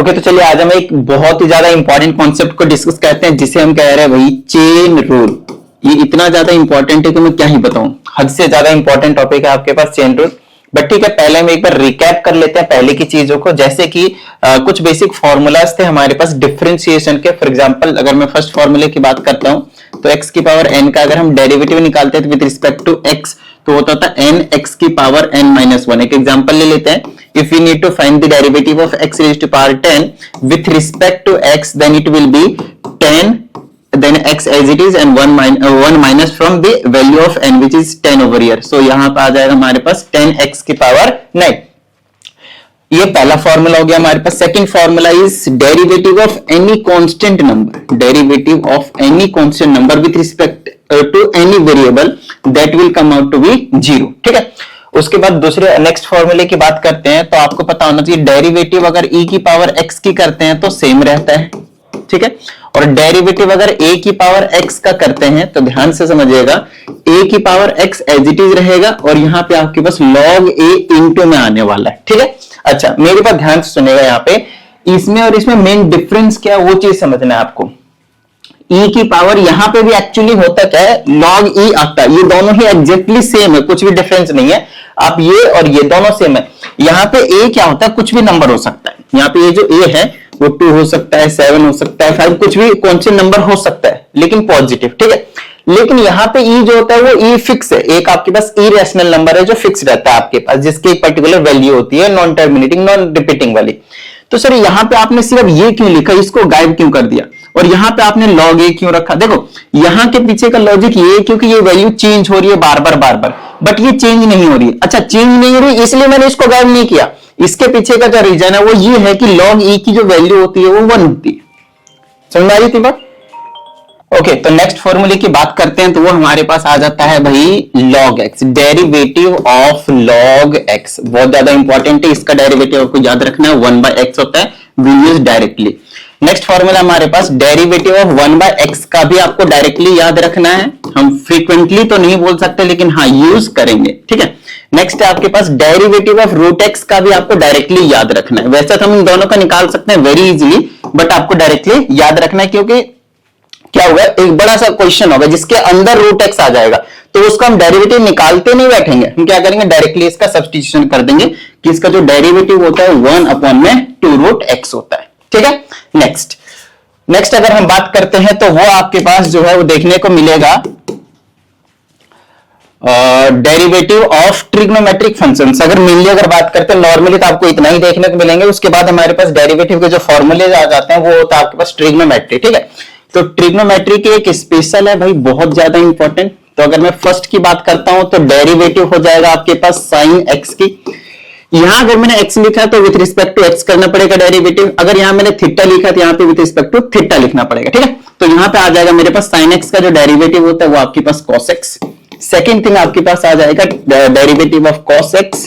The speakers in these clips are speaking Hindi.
ओके, तो चलिए आज हम एक बहुत ही ज्यादा इंपॉर्टेंट कॉन्सेप्ट को डिस्कस करते हैं जिसे हम कह रहे हैं भाई चेन रूल। ये इतना ज्यादा इंपॉर्टेंट है कि मैं क्या ही बताऊं, हद से ज्यादा इंपॉर्टेंट टॉपिक है आपके पास चेन रूल। बट ठीक है, पहले हम एक बार रिकैप कर लेते हैं पहले की चीजों को, जैसे कि कुछ बेसिक फॉर्मूलाज थे हमारे पास डिफरेंशिएशन के। फॉर एग्जांपल अगर मैं फर्स्ट फॉर्मूले की बात करता हूं तो x की पावर n का अगर हम डेरिवेटिव निकालते हैं विद रिस्पेक्ट टू x तो होता था n x की पावर n माइनस 1। एक एग्जांपल ले लेते हैं, if we need to find the derivative of x raised to power 10 with respect to x, then it will be 10 then x as it is and 1 minus from the value of n which is 10 over here. So यहां पर आ जाएगा हमारे पास 10x की पावर 9। ये पहला फॉर्मूला हो गया हमारे पास। Second formula is derivative of any constant number, derivative of any constant number with respect to any variable that will come out to be 0। ठीक है, उसके बाद दूसरे नेक्स्ट फॉर्मूले की बात करते हैं तो आपको पता होना चाहिए डेरिवेटिव अगर e की पावर x की करते हैं तो सेम रहता है। ठीक है, और डेरिवेटिव अगर a की पावर x का करते हैं तो ध्यान से समझिएगा a की power x as it is रहेगा और यहाँ पे आपके पास log a इंटू में आने वाला है। ठीक है, अच्छा मेरे पास ध्यान से सुनेगा, यहाँ पे इसमें और इसमें मेन डिफरेंस क्या है वो चीज समझना है आपको। e की पावर यहां पे भी एक्चुअली होता क्या है, log e आता है। ये दोनों ही एग्जैक्टली सेम है, कुछ भी डिफरेंस नहीं है। आप ये और ये दोनों सेम है। यहाँ पे a क्या होता है, कुछ भी नंबर हो सकता है। यहाँ पे ये जो a है वो 2 हो सकता है, 7 हो सकता है, 5, कुछ भी कॉन्स्टेंट नंबर हो सकता है लेकिन पॉजिटिव। ठीक है, लेकिन यहाँ पे e जो होता है वो e फिक्स है। एक आपके पास इरेशनल नंबर है जो फिक्स रहता है आपके पास, जिसकी एक पर्टिकुलर वैल्यू होती है, नॉन टर्मिनेटिंग नॉन रिपीटिंग वाली। तो सर यहाँ पे आपने सिर्फ ये क्यों लिखा, इसको गायब क्यों कर दिया और यहाँ पे आपने log a क्यों रखा? देखो यहाँ के पीछे का लॉजिक ये, क्योंकि ये वैल्यू चेंज हो रही है बार बार, बट ये चेंज नहीं हो रही है। अच्छा चेंज नहीं हो रही इसलिए मैंने इसको गायब नहीं किया। इसके पीछे का जो रीजन है वो ये है कि log e की जो वैल्यू होती है वो 1 होती है। समझ में आ रही थी बात? ओके, तो नेक्स्ट फॉर्मूले की बात करते हैं तो वो हमारे पास आ जाता है भाई log x, derivative of log x। बहुत ज्यादा इंपॉर्टेंट है, इसका डेरिवेटिव आपको याद रखना है 1/x होता है, we use directly. Next formula हमारे पास डेरिवेटिव ऑफ 1/x का भी आपको डायरेक्टली याद रखना है। हम फ्रीक्वेंटली तो नहीं बोल सकते लेकिन हाँ यूज करेंगे। ठीक है, नेक्स्ट है आपके पास डेरिवेटिव ऑफ रूट x का भी आपको डायरेक्टली याद रखना है। वैसे तो हम इन दोनों का निकाल सकते हैं वेरी इजीली, बट आपको डायरेक्टली याद रखना है क्योंकि क्या होगा, एक बड़ा सा क्वेश्चन होगा जिसके अंदर रूट x आ जाएगा तो उसका हम डेरिवेटिव निकालते नहीं बैठेंगे, हम क्या करेंगे डायरेक्टली इसका सब्स्टिट्यूशन कर देंगे कि इसका जो डेरिवेटिव होता है 1/2√x होता है। ठीक है, नेक्स्ट अगर हम बात करते हैं तो वो आपके पास जो है वो देखने को मिलेगा डेरिवेटिव ऑफ ट्रिग्नोमेट्रिक फंक्शंस। अगर मेनली अगर बात करते हैं नॉर्मली तो आपको इतना ही देखने को मिलेंगे। उसके बाद हमारे पास डेरिवेटिव के जो फॉर्मूले आ जाते हैं वो होता है आपके पास ट्रिग्नोमेट्री। ठीक है, तो ट्रिग्नोमेट्री के एक स्पेशल है भाई, बहुत ज्यादा इंपॉर्टेंट। तो अगर मैं फर्स्ट की बात करता हूं तो डेरिवेटिव हो जाएगा आपके पास साइन एक्स की। यहां अगर मैंने x लिखा तो विथ रिस्पेक्ट टू x करना पड़ेगा डेरिवेटिव। अगर यहां मैंने थीटा लिखा तो यहां पे विथ रिस्पेक्ट टू थीटा लिखना पड़ेगा। ठीक है, तो यहां पे आ जाएगा मेरे पास साइन x का जो डेरिवेटिव होता है वो आपके पास cos x। सेकेंड थिंग आपके पास आ जाएगा डेरिवेटिव ऑफ cos x।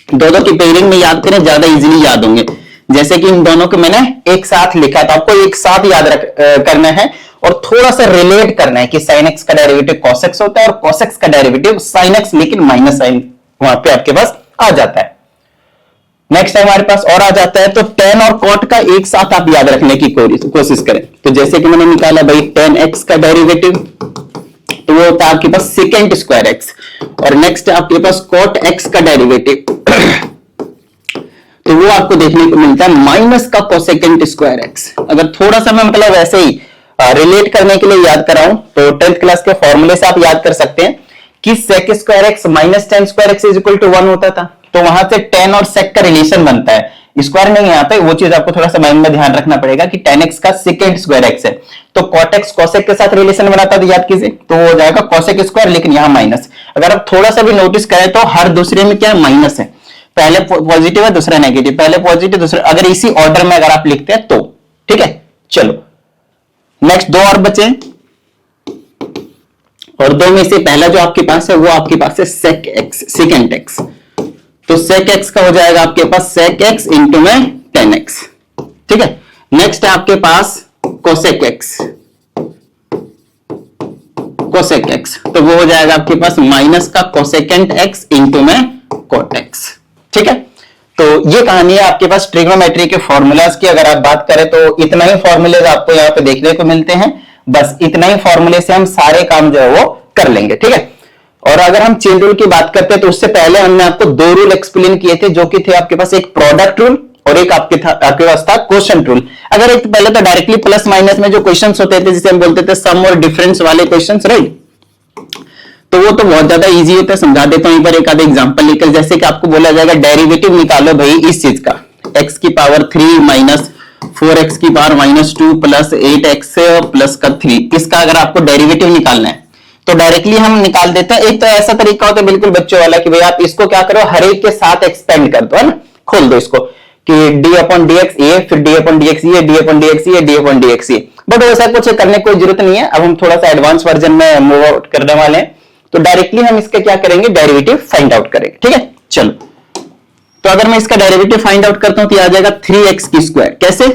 दोनों की पेयरिंग में याद करें, ज्यादा इजीली याद होंगे। जैसे कि इन दोनों को मैंने एक साथ लिखा था, आपको एक साथ याद करना है और थोड़ा सा रिलेट करना है कि sin x का डेरिवेटिव cos x होता है और cos x का डेरिवेटिव sin x, लेकिन माइनस साइन वहां पे आपके पास आ जाता है। नेक्स्ट हमारे पास और आ जाता है तो tan और cot का एक साथ आप याद रखने की कोशिश करें। तो जैसे कि मैंने निकाला भाई tan x का डेरिवेटिव तो वो होता है आपके पास सेकेंड स्क्वायर x, और नेक्स्ट आपके पास cot x का डेरिवेटिव तो वो आपको देखने को मिलता है माइनस का कोसेकेंट स्क्वायर एक्स। अगर थोड़ा सा मैं मतलब वैसे ही रिलेट करने के लिए याद कराऊं तो 10th क्लास के फॉर्मूले से आप याद कर सकते हैं कि sec square x minus tan square x is equal to 1 होता था। तो वहां से tan और sec का रिलेशन बनता है, स्क्वायर नहीं आता है, वो चीज आपको थोड़ा सा माइंड में ध्यान रखना पड़ेगा कि tan x का सेकेंड स्क्वायर एक्स है तो cot x cosec के साथ रिलेशन बनाता है, याद कीजिए, तो वो हो जाएगा cosec स्क्वायर, लेकिन यहाँ माइनस। अगर आप थोड़ा सा भी नोटिस करें तो हर दूसरे में क्या माइनस है, पहले पॉजिटिव है दूसरा नेगेटिव, पहले पॉजिटिव दूसरा, अगर इसी ऑर्डर में अगर आप लिखते हैं तो। ठीक है, चलो नेक्स्ट दो और बचे, और दो में से पहला जो आपके पास है वो आपके पास है sec x, सेकेंड x। तो sec x का हो जाएगा आपके पास sec x इंटू में tan x। ठीक है, नेक्स्ट है आपके पास cosec x, cosec x तो वो हो जाएगा आपके पास माइनस का कोसेकेंट x इंटू में cot x। ठीक है, तो ये कहानी है आपके पास ट्रिग्नोमेट्री के फॉर्मूलाज की। अगर आप बात करें तो इतना ही फॉर्मूलेज आपको यहाँ पे देखने को मिलते हैं, बस इतना ही फॉर्मूले से हम सारे काम जो है वो कर लेंगे, ठीक है। और अगर हम चेन रूल की बात करते हैं तो उससे पहले हमने आपको दो रूल एक्सप्लेन किए थे, जो कि थे आपके पास एक प्रोडक्ट रूल और एक आपके पास था क्वोशंट रूल। अगर एक पहले तो डायरेक्टली प्लस माइनस में जो क्वेश्चंस होते थे जिसे हम बोलते थे सम और डिफरेंस वाले क्वेश्चंस, राइट, तो वो तो बहुत ज्यादा इजी होता है। समझा देता हूं एक बार एक आधा एग्जांपल लेकर। जैसे कि आपको बोला जाएगा डेरिवेटिव निकालो भाई इस चीज का, x की पावर 3 माइनस 4x की पावर -2 प्लस 8x प्लस का 3, इसका अगर आपको डेरिवेटिव निकालना है तो डायरेक्टली हम निकाल देते हैं। एक तो ऐसा तरीका होता है बिल्कुल बच्चों वाला कि भाई आप इसको क्या करो, हर एक के साथ एक्सपेंड कर दो, है ना, खोल दो इसको कि d/dx ये, फिर d/dx ये, d/dx ये, d/dx ये। बट वैसा कुछ करने की कोई जरूरत नहीं है। अब हम थोड़ा सा एडवांस वर्जन में मूव आउट करने वाले हैं, तो डायरेक्टली हम इसका क्या करेंगे, डेरिवेटिव फाइंड आउट करेंगे, ठीक है। चलो, तो अगर मैं इसका डेरिवेटिव फाइंड आउट करता हूं तो आ जाएगा 3x की स्क्वायर। कैसे,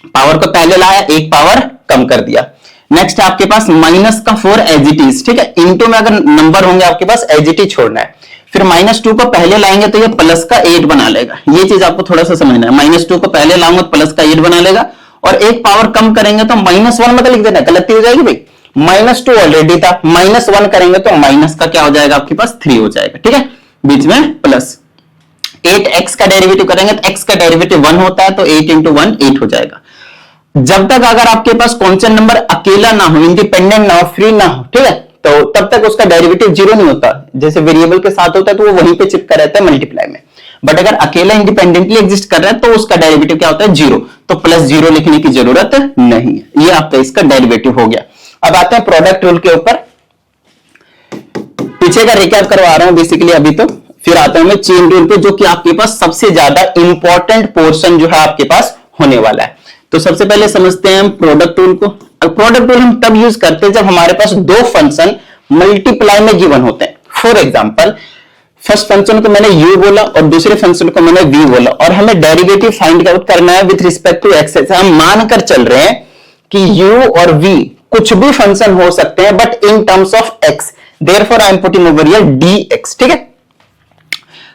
पावर को पहले लाया, एक पावर कम कर दिया। नेक्स्ट आपके पास माइनस का 4 एज इट इज, ठीक है। इनटू में अगर नंबर होंगे आपके पास एज इट इज छोड़ना है। फिर -2 को पहले लाएंगे तो ये प्लस का 8 बना लेगा। ये चीज आपको थोड़ा सा समझना है। -2 को पहले लाऊंगा तो प्लस का 8 बना लेगा, और एक पावर कम करेंगे तो -1 मतलब लिख देना, गलती हो जाएगी भाई। -2 ऑलरेडी था, -1 करेंगे तो माइनस का क्या हो जाएगा आपके पास 3 हो जाएगा, ठीक है, बीच में प्लस। 8x का डेरिवेटिव करेंगे तो x का डेरिवेटिव 1 होता है, तो 8 × 1 8 हो जाएगा। जब तक अगर आपके पास कांस्टेंट नंबर अकेला ना हो, इंडिपेंडेंट ना हो, फ्री ना हो, ठीक है, तो तब तक उसका डेरिवेटिव 0 नहीं होता। जैसे वेरिएबल के साथ होता है तो वो वहीं पे चिपका रहता है मल्टीप्लाई में। बट अगर अकेला इंडिपेंडेंटली एग्जिस्ट कर रहा है तो उसका डेरिवेटिव क्या होता है, 0, तो +0 लिखने की जरूरत नहीं है। ये आपका इसका डेरिवेटिव हो गया। अब आते हैं प्रोडक्ट रूल के ऊपर। पीछे का रिकैप करवा रहा हूं बेसिकली अभी, तो फिर आता हूं मैं चेन रूल पे, जो कि आपके पास सबसे ज्यादा इंपॉर्टेंट पोर्शन जो है आपके पास होने वाला है। तो सबसे पहले समझते हैं हम प्रोडक्ट रूल को। प्रोडक्ट रूल हम तब यूज करते हैं जब हमारे पास दो फंक्शन मल्टीप्लाई में गिवन होते हैं। फॉर एग्जांपल, फर्स्ट फंक्शन को मैंने u बोला और दूसरे फंक्शन को मैंने v बोला, और हमें डेरिवेटिव फाइंड आउट करना है विथ रिस्पेक्ट टू x। हम मानकर चल रहे हैं कि u और v कुछ भी फंक्शन हो सकते हैं but in terms of x, therefore I am putting over here dx, ठीक है।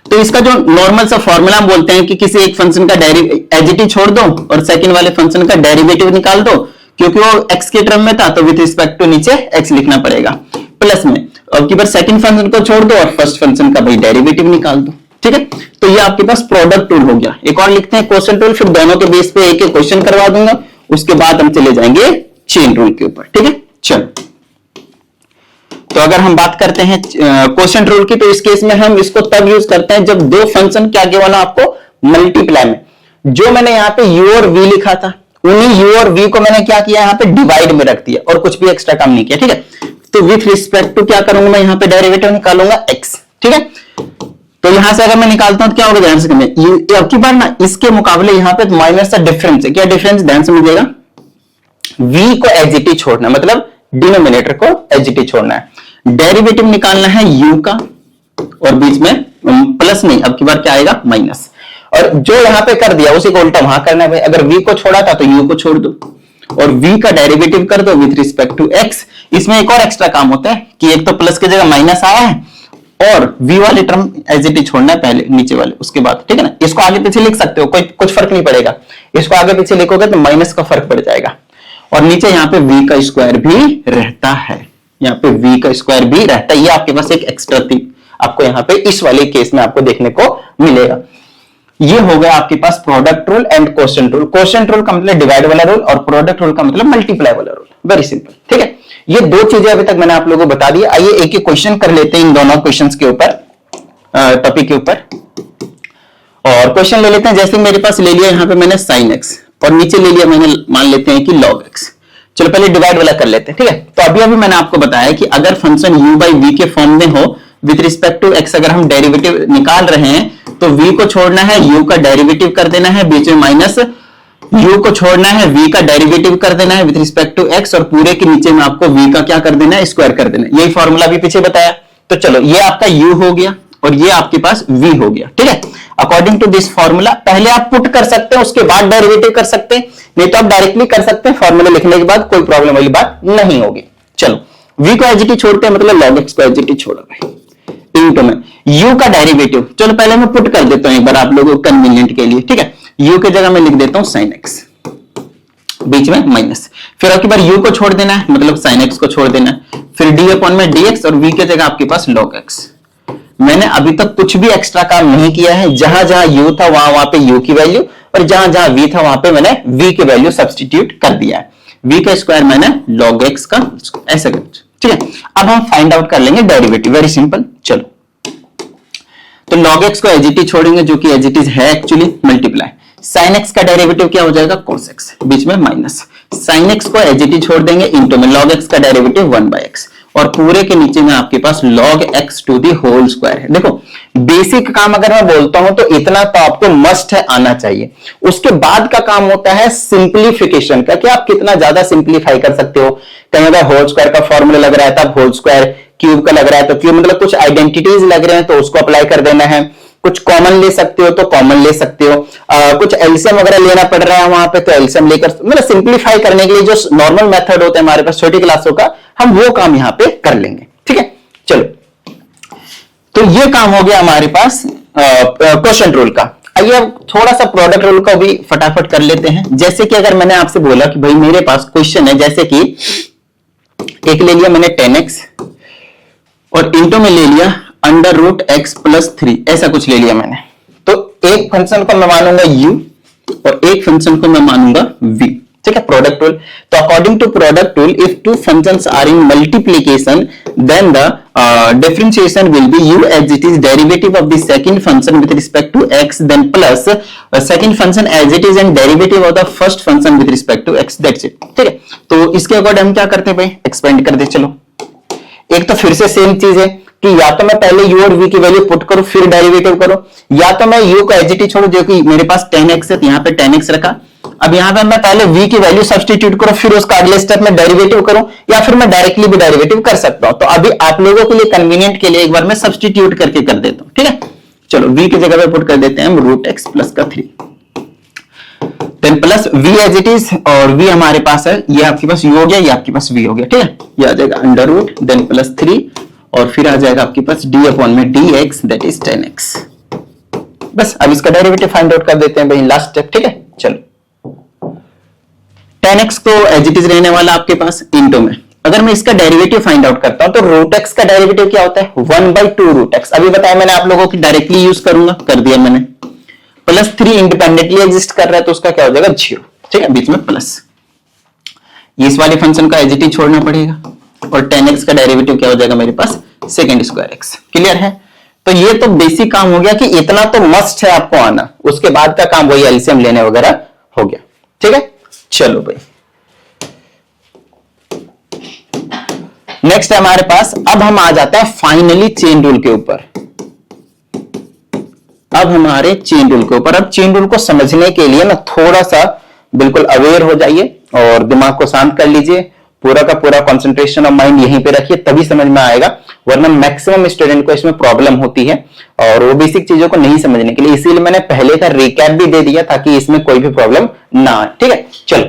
तो इसका जो नॉर्मल सा फॉर्मूला हम बोलते हैं कि किसी एक फंक्शन का एडजेटिव छोड़ दो और सेकंड वाले फंक्शन का डेरिवेटिव निकाल दो, क्योंकि वो x के टर्म में था तो विथ रिस्पेक्ट टू नीचे x लिखना पड़ेगा प्लस में। अब की बार सेकंड फंक्शन को छोड़ दो और फर्स्ट फंक्शन का भाई डेरिवेटिव निकाल दो, ठीक है। तो ये आपके पास प्रोडक्ट रूल हो गया। एक और लिखते हैं क्वेश्चन रूल, फिर दोनों के बेस पे एक एक क्वेश्चन करवा दूंगा, उसके बाद हम चले जाएंगे चेन रूल के ऊपर, ठीक है। चलो, तो अगर हम बात करते हैं क्वेश्चन रूल की, तो इस केस में हम इसको तब यूज करते हैं जब दो फंक्शन क्या गिवन हो आपको मल्टीप्लाई में। जो मैंने यहाँ पे u और v लिखा था, उन्हीं u और v को मैंने क्या किया, यहाँ पे डिवाइड में रख दिया और कुछ भी एक्स्ट्रा काम नहीं किया, ठीक है। तो विथ रिस्पेक्ट टू क्या करूंगा मैं, यहाँ पे डेरिवेटिव निकालूंगा x, ठीक है। तो यहां से अगर मैं निकालता हूं तो क्या होगा, ध्यान से करना। अब की बार ना इसके मुकाबले यहाँ पे माइनस का डिफरेंस है। क्या डिफरेंस, ध्यान से मिलेगा, v को एज इट इज छोड़ना, मतलब डिनोमिनेटर को एज इट इज छोड़ना है। डेरिवेटिव निकालना है u का, और बीच में प्लस नहीं, अब की बार क्या आएगा, माइनस। और जो यहां पे कर दिया उसी को उल्टा वहां करना है भाई। अगर v को छोड़ा था तो u को छोड़ दो और v का डेरिवेटिव कर दो विथ रिस्पेक्ट टू x। इसमें एक और एक्स्ट्रा काम होता है कि एक तो प्लस की जगह माइनस आया है, और v वाले टर्म एज इट इज छोड़ना है पहले नीचे वाले, उसके बाद, ठीक है ना। इसको आगे पीछे लिख सकते हो, कोई कुछ फर्क नहीं पड़ेगा। इसको आगे पीछे लिखोगे तो माइनस का फर्क पड़ जाएगा। और नीचे यहाँ पे v का स्क्वायर भी रहता है, यहाँ पे v का स्क्वायर भी रहता है। ये आपके पास एक एक्स्ट्रा थी, आपको यहाँ पे इस वाले केस में आपको देखने को मिलेगा। ये हो गया आपके पास product rule and quotient rule. Quotient rule का मतलब डिवाइड वाला रूल और प्रोडक्ट रूल का मतलब मल्टीप्लाई वाला रूल। वेरी सिंपल, ठीक है। ये दो चीजें अभी तक मैंने आप लोगों को बता दी। आइए एक एक क्वेश्चन कर लेते हैं इन दोनों क्वेश्चंस के ऊपर, टॉपिक के ऊपर। और क्वेश्चन ले लेते हैं, जैसे मेरे पास ले लिया यहाँ पे मैंने sin x और नीचे ले लिया मैंने, मान लेते हैं कि log x। चलो पहले डिवाइड वाला कर लेते हैं, ठीक है। तो अभी मैंने आपको बताया कि अगर फंक्शन u बाई v के फॉर्म में हो विथ रिस्पेक्ट टू x, अगर हम डेरिवेटिव निकाल रहे हैं तो v को छोड़ना है, u का डेरिवेटिव कर देना है, बीच में माइनस u को छोड़ना है, v का डेरिवेटिव कर देना है विथ रिस्पेक्ट टू x, और पूरे के नीचे में आपको v का क्या कर देना है, स्क्वायर कर देना है। यही फॉर्मूला भी पीछे बताया। तो चलो, ये आपका u हो गया और ये आपके पास v हो गया, ठीक है। अकॉर्डिंग टू दिस फॉर्मूला पहले आप पुट कर सकते हैं, उसके बाद डेरिवेटिव कर सकते हैं, नहीं तो आप डायरेक्टली कर सकते हैं फॉर्मूला लिखने के बाद, कोई प्रॉब्लम वाली बात नहीं होगी। चलो, v को एज इट इज छोड़ते हैं, मतलब log x को एज इट इज छोड़ा भाई। इनटू में u का डेरिवेटिव, चलो पहले मैं पुट कर देता हूं एक बार आप लोगों को कन्वीनियंट के लिए, ठीक है। u की जगह मैं लिख देता हूं sin x, बीच में माइनस, फिर आपके बार u को छोड़ देना है, मतलब sin x को छोड़ देना है, फिर d अपॉन में dx और v की जगह आपके पास log x। मैंने अभी तक कुछ भी एक्स्ट्रा काम नहीं किया है, जहां जहां u था वहां पे u की वैल्यू, और जहां जहां v था वहां पे मैंने v की वैल्यू सब्स्टिट्यूट कर दिया है। v का स्क्वायर मैंने log x का, ऐसे कुछ, ठीक है। अब हम फाइंड आउट कर लेंगे डेरिवेटिव, वेरी सिंपल। चलो तो log x को एज इट इज छोड़ेंगे, जो कि एज इट इज है एक्चुअली, मल्टीप्लाई sin x का डेरिवेटिव क्या हो जाएगा, cos x, बीच में माइनस, sin x को एज इट इज छोड़ देंगे, इंटू में log x का डेरिवेटिव 1/x, और पूरे के नीचे में आपके पास log x to the whole square है। देखो बेसिक काम अगर मैं बोलता हूं तो इतना तो आपको मस्ट है, आना चाहिए। उसके बाद का काम होता है सिंप्लीफिकेशन का, कि आप कितना ज्यादा सिंप्लीफाई कर सकते हो। कहीं अगर होल स्क्वायर का फॉर्मूला लग रहा है तो होल स्क्वायर, क्यूब का लग रहा है तो क्यूब, मतलब कुछ आइडेंटिटीज लग रहे हैं तो उसको अप्लाई कर देना है, कुछ कॉमन ले सकते हो तो कॉमन ले सकते हो, कुछ एलसीएम वगैरह लेना पड़ रहा है वहां पे तो एलसीएम लेकर, मतलब सिंप्लीफाई करने के लिए जो नॉर्मल मेथड होते हैं हमारे पास छोटी क्लासों का, हम वो काम यहां पे कर लेंगे, ठीक है। चलो तो ये काम हो गया हमारे पास क्वोशंट रूल का। आइए अब थोड़ा सा प्रोडक्ट रूल का भी फटाफट कर लेते हैं। जैसे कि अगर मैंने आपसे बोला कि भाई मेरे पास क्वेश्चन है, जैसे कि एक ले लिया मैंने 10x और इंटू में ले लिया अंडर रूट एक्स प्लस 3, ऐसा कुछ ले लिया मैंने। तो एक फंक्शन को मैं मानूंगा u और एक फंक्शन को मैं मानूंगा v, ठीक है, प्रोडक्ट रूल। तो according to product rule, if two functions are in multiplication then the differentiation will be u as it is derivative of the second function with respect to x, then plus second function as it is and derivative of the first function with respect to x, that's it, ठीक है। तो इसके अकॉर्डिंग हम क्या करते हैं भाई, एक्सपेंड कर दे। चलो एक तो फिर से सेम चीज है कि या तो मैं पहले u और v की वैल्यू पुट करूं फिर डेरिवेटिव करो, या तो मैं u को एज इट इज छोड़ू, जो कि मेरे पास 10x है तो यहां पे 10x रखा। अब यहां पे मैं पहले v की वैल्यू सब्स्टिट्यूट करूं फिर उसका अगले स्टेप में डेरिवेटिव करूं, या फिर मैं डायरेक्टली भी डेरिवेटिव कर सकता हूं। तो अभी आप लोगों के लिए कन्वीनियंट के लिए एक बार मैं सब्स्टिट्यूट करके कर देता हूं, ठीक है। चलो v की जगह पे पुट कर देते हैं हम रूट एक्स प्लस का 3, then plus v as it is, और v हमारे पास है, ये आपके पास u हो गया, ये आपके पास v हो गया, ठीक है। ये आ जाएगा अंडर रूट देन प्लस 3 और फिर आ जाएगा आपके पास d अपॉन में dx दैट इज 10x। बस अब इसका डेरिवेटिव फाइंड आउट कर देते हैं भाई, लास्ट स्टेप, ठीक है। चलो 10x को एज इट इज रहने वाला आपके पास इंटू में, अगर मैं इसका डेरिवेटिव फाइंड आउट करता हूं तो रूट एक्स का डेरिवेटिव क्या होता है, 1/2 रूट एक्स। अभी बताया मैंने आप लोगों की, डायरेक्टली यूज करूंगा, कर दिया मैंने। प्लस 3 इंडिपेंडेंटली एग्जिस्ट कर रहा है तो उसका क्या हो जाएगा 0, ठीक है, बीच में प्लस। इस वाले फंक्शन का एज इट इज छोड़ना पड़ेगा और 10x का डेरिवेटिव क्या हो जाएगा मेरे पास सेकंड स्क्वायर x, क्लियर है। तो ये तो बेसिक काम हो गया कि इतना तो मस्ट है आपको आना, उसके बाद का काम वही एलसीएम लेने वगैरह हो गया, ठीक है। चलो भाई नेक्स्ट है हमारे पास, अब हम आ जाते हैं फाइनली चेन रूल के ऊपर। अब हमारे चेन रूल के ऊपर, अब चेन रूल को समझने के लिए ना थोड़ा सा बिल्कुल अवेयर हो जाइए और दिमाग को शांत कर लीजिए, पूरा का पूरा कंसंट्रेशन ऑफ माइंड यहीं पे रखिए, तभी समझ में आएगा, वरना मैक्सिमम स्टूडेंट को इसमें प्रॉब्लम होती है और वो बेसिक चीजों को नहीं समझने के लिए, इसीलिए मैंने पहले का रिकैप भी दे दिया ताकि इसमें कोई भी प्रॉब्लम ना आए, ठीक है। चलो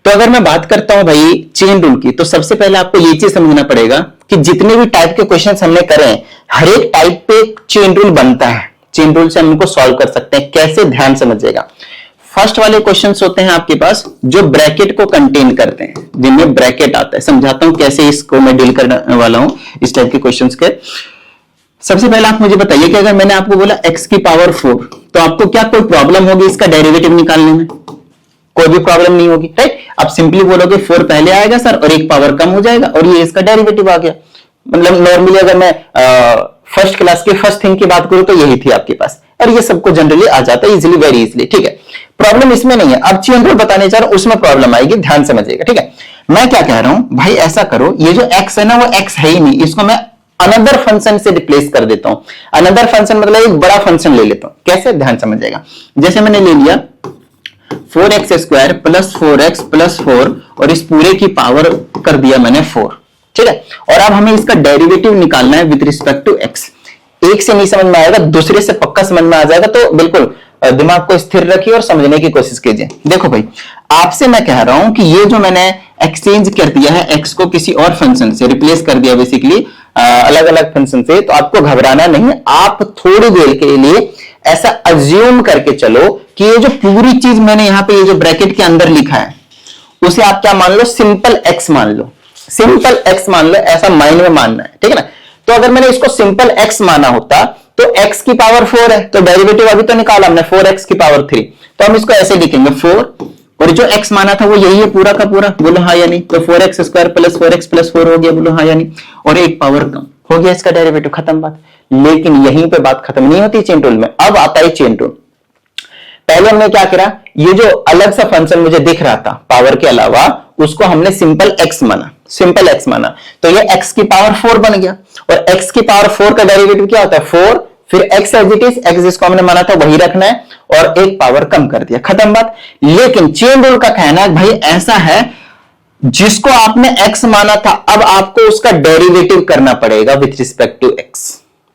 तो अगर मैं बात करता हूं भाई चेन रूल की, तो सबसे पहले आपको ये चीज समझना पड़ेगा कि जितने भी टाइप के क्वेश्चंस हमने करे हैं, हर एक टाइप पे चेन रूल बनता है। चेन रूल से हम इनको सॉल्व कर सकते हैं, कैसे, ध्यान समझिएगा। फर्स्ट वाले क्वेश्चंस होते हैं आपके पास जो ब्रैकेट को कंटेन करते हैं, जिनमें ब्रैकेट आता है। समझाता हूं कैसे इसको मैं डील करने वाला हूं इस टाइप के क्वेश्चंस के। सबसे पहले आप मुझे बताइए कि अगर मैंने आपको बोला x की पावर 4, तो आपको क्या कोई प्रॉब्लम होगी इसका डेरिवेटिव निकालने में? कोई भी प्रॉब्लम नहीं होगी, राइट। आप सिंपली बोलोगे 4 पहले आएगा सर और एक पावर कम हो जाएगा और ये इसका डेरिवेटिव आ गया। मतलब नॉर्मली अगर मैं फर्स्ट क्लास की फर्स्ट थिंग की बात करूं तो यही थी आपके पास, और ये सबको जनरली आ जाता है इजीली, वेरी इजीली, ठीक है। प्रॉब्लम इसमें नहीं है। अब चेन रूल बताने जा रहा हूं उसमें प्रॉब्लम आएगी, ध्यान समझिएगा, ठीक है। मैं क्या कह रहा हूं भाई, ऐसा करो, ये जो x है ना वो x है ही नहीं, इसको मैं अनदर फंक्शन से रिप्लेस कर देता हूं। अनदर फंक्शन मतलब एक बड़ा फंक्शन ले लेता हूं। कैसे, ध्यान समझिएगा। जैसे मैंने ले लिया 4x² प्लस 4x प्लस 4 और इस पूरे की पावर कर दिया मैंने 4, ठीक है। और अब हमें इसका डेरिवेटिव निकालना है विद रिस्पेक्ट टू x। एक से नहीं समझ में आएगा, दूसरे से पक्का समझ में आ जाएगा, तो बिल्कुल दिमाग को स्थिर रखिए और समझने की कोशिश कीजिए। देखो भाई, आपसे मैं कह रहा हूं कि ये जो मैंने एक्सचेंज कर दिया है x को किसी और फंक्शन से रिप्लेस कर दिया बेसिकली, अलग अलग फंक्शन से, तो आपको घबराना नहीं। आप थोड़ी देर के लिए ऐसा अज्यूम करके चलो कि ये जो पूरी चीज मैंने यहां पे ये जो ब्रैकेट के अंदर लिखा है उसे आप क्या मान लो, सिंपल एक्स मान लो, सिंपल एक्स मान लो, ऐसा माइंड में मानना है, ठीक है ना। तो अगर मैंने इसको सिंपल एक्स माना होता तो x की पावर 4 है, तो डेरिवेटिव अभी तो निकाला हमने 4x की पावर 3, तो हम इसको ऐसे लिखेंगे 4, और जो x माना था वो यही है पूरा का पूरा, बोलो हाँ या नहीं। तो 4x square plus 4x plus 4 हो गया, बोलो हाँ या नहीं। और एक पावर कम हो गया, इसका डेरिवेटिव, खत्म बात। लेकिन यहीं पे बात खत्म नहीं होती चेन रूल में, अब आता है चेन रूल। पहले हमने क्या करा, ये जो अलग सा फंक्शन मुझे दिख रहा था पावर के अलावा, उसको हमने सिंपल x माना, सिंपल x माना, तो ये x की पावर 4 बन गया। और x की पावर 4 का डेरिवेटिव क्या होता है, 4, फिर x as it is, x जिसको हमने माना था वही रखना है, और एक पावर कम कर दिया, खत्म बात। लेकिन चेन रूल का कहना है भाई ऐसा है, जिसको आपने x माना था अब आपको उसका डेरिवेटिव करना पड़ेगा विथ रिस्पेक्ट टू x।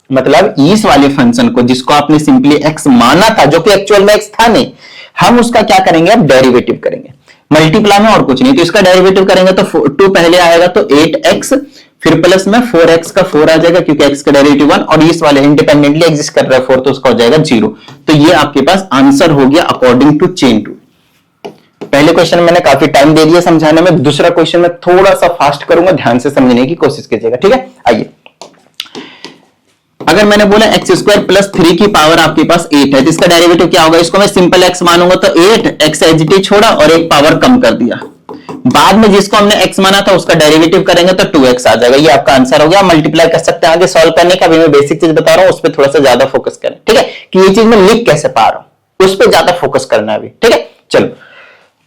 मतलब इस वाले फंक्शन को जिसको आपने सिंपली x माना था, जो कि एक्चुअल में x था नहीं, हम उसका क्या करेंगे, अब डेरिवेटिव करेंगे, मल्टीप्लाई में और कुछ नहीं। तो इसका डेरिवेटिव करेंगे तो 2 पहले आएगा तो 8x, फिर प्लस में 4x का 4 आ जाएगा क्योंकि x का डेरिवेटिव 1, और इस वाले इंडिपेंडेंटली एग्जिस्ट कर रहा है 4, तो उसका हो जाएगा 0। तो ये आपके पास आंसर हो गया अकॉर्डिंग टू चेन रूल। पहले क्वेश्चन मैंने काफी टाइम दे दिया समझाने में, दूसरा क्वेश्चन में थोड़ा सा फास्ट करूंगा, ध्यान से समझने की कोशिश कीजिएगा, ठीक है। आइए, अगर मैंने बोला एक्स स्क्वायर प्लस 3 की पावर आपके पास 8 है, तो इसका डेरिवेटिव क्या होगा, इसको मैं सिंपल एक्स मानूंगा तो 8, एक्स एज इट इज छोड़ा और एक पावर कम कर दिया। बाद में जिसको हमने x माना था उसका डेरिवेटिव करेंगे तो 2x आ जाएगा। ये आपका आंसर हो गया। मल्टीप्लाई कर सकते हैं आगे सॉल्व करने का, अभी मैं बेसिक चीज बता रहा हूं, उस पर थोड़ा सा ज्यादा फोकस करें, ठीक है, कि ये चीज मैं लिख कैसे पा रहा हूं, उस पर ज्यादा फोकस करना है अभी, ठीक है। चलो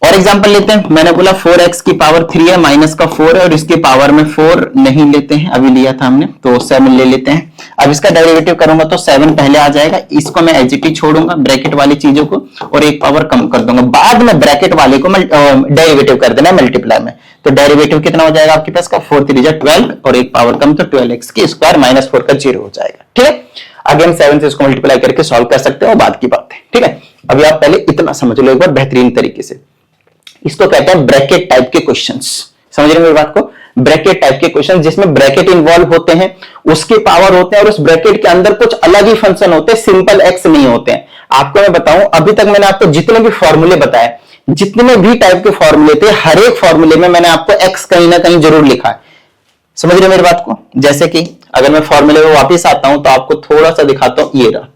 और एग्जांपल लेते हैं। मैंने बोला 4x की पावर 3 है, माइनस का 4 है, और इसके पावर में 4 नहीं लेते हैं, अभी लिया था हमने, तो 7 ले लेते हैं। अब इसका डेरिवेटिव करूंगा तो 7 पहले आ जाएगा, इसको मैं एज इट इज छोड़ूंगा ब्रैकेट वाली चीजों को, और एक पावर कम कर दूंगा। बाद में ब्रैकेट वाले को डेरिवेटिव कर देना मल्टीप्लाई में, तो डेरिवेटिव कितना हो जाएगा आपके पास का, 4 3 12, और एक पावर कम तो 12x की स्क्वायर माइनस 4 का 0 हो जाएगा, ठीक है। आगे हम 7 से इसको मल्टीप्लाई करके सॉल्व कर सकते हैं, और बाद की बात है, ठीक है। अभी आप पहले इतना समझ लो एक बार बेहतरीन तरीके से। इसको कहते हैं ब्रैकेट टाइप के क्वेश्चंस, समझ रहे हैं मेरी बात को, ब्रैकेट टाइप के क्वेश्चन जिसमें ब्रैकेट इन्वॉल्व होते हैं, उसके पावर होते हैं, और उस ब्रैकेट के अंदर कुछ अलग ही फंक्शन होते हैं, सिंपल एक्स नहीं होते हैं। आपको मैं बताऊं, अभी तक मैंने आपको जितने भी फॉर्मूले बताए, जितने भी टाइप के फॉर्मूले थे, हर एक फॉर्मूले में मैंने आपको एक्स कहीं ना कहीं जरूर लिखा है, समझ रहे मेरी बात को। जैसे कि अगर मैं फॉर्मूले में वापस आता हूं तो आपको थोड़ा सा दिखाता हूं, ये रहा,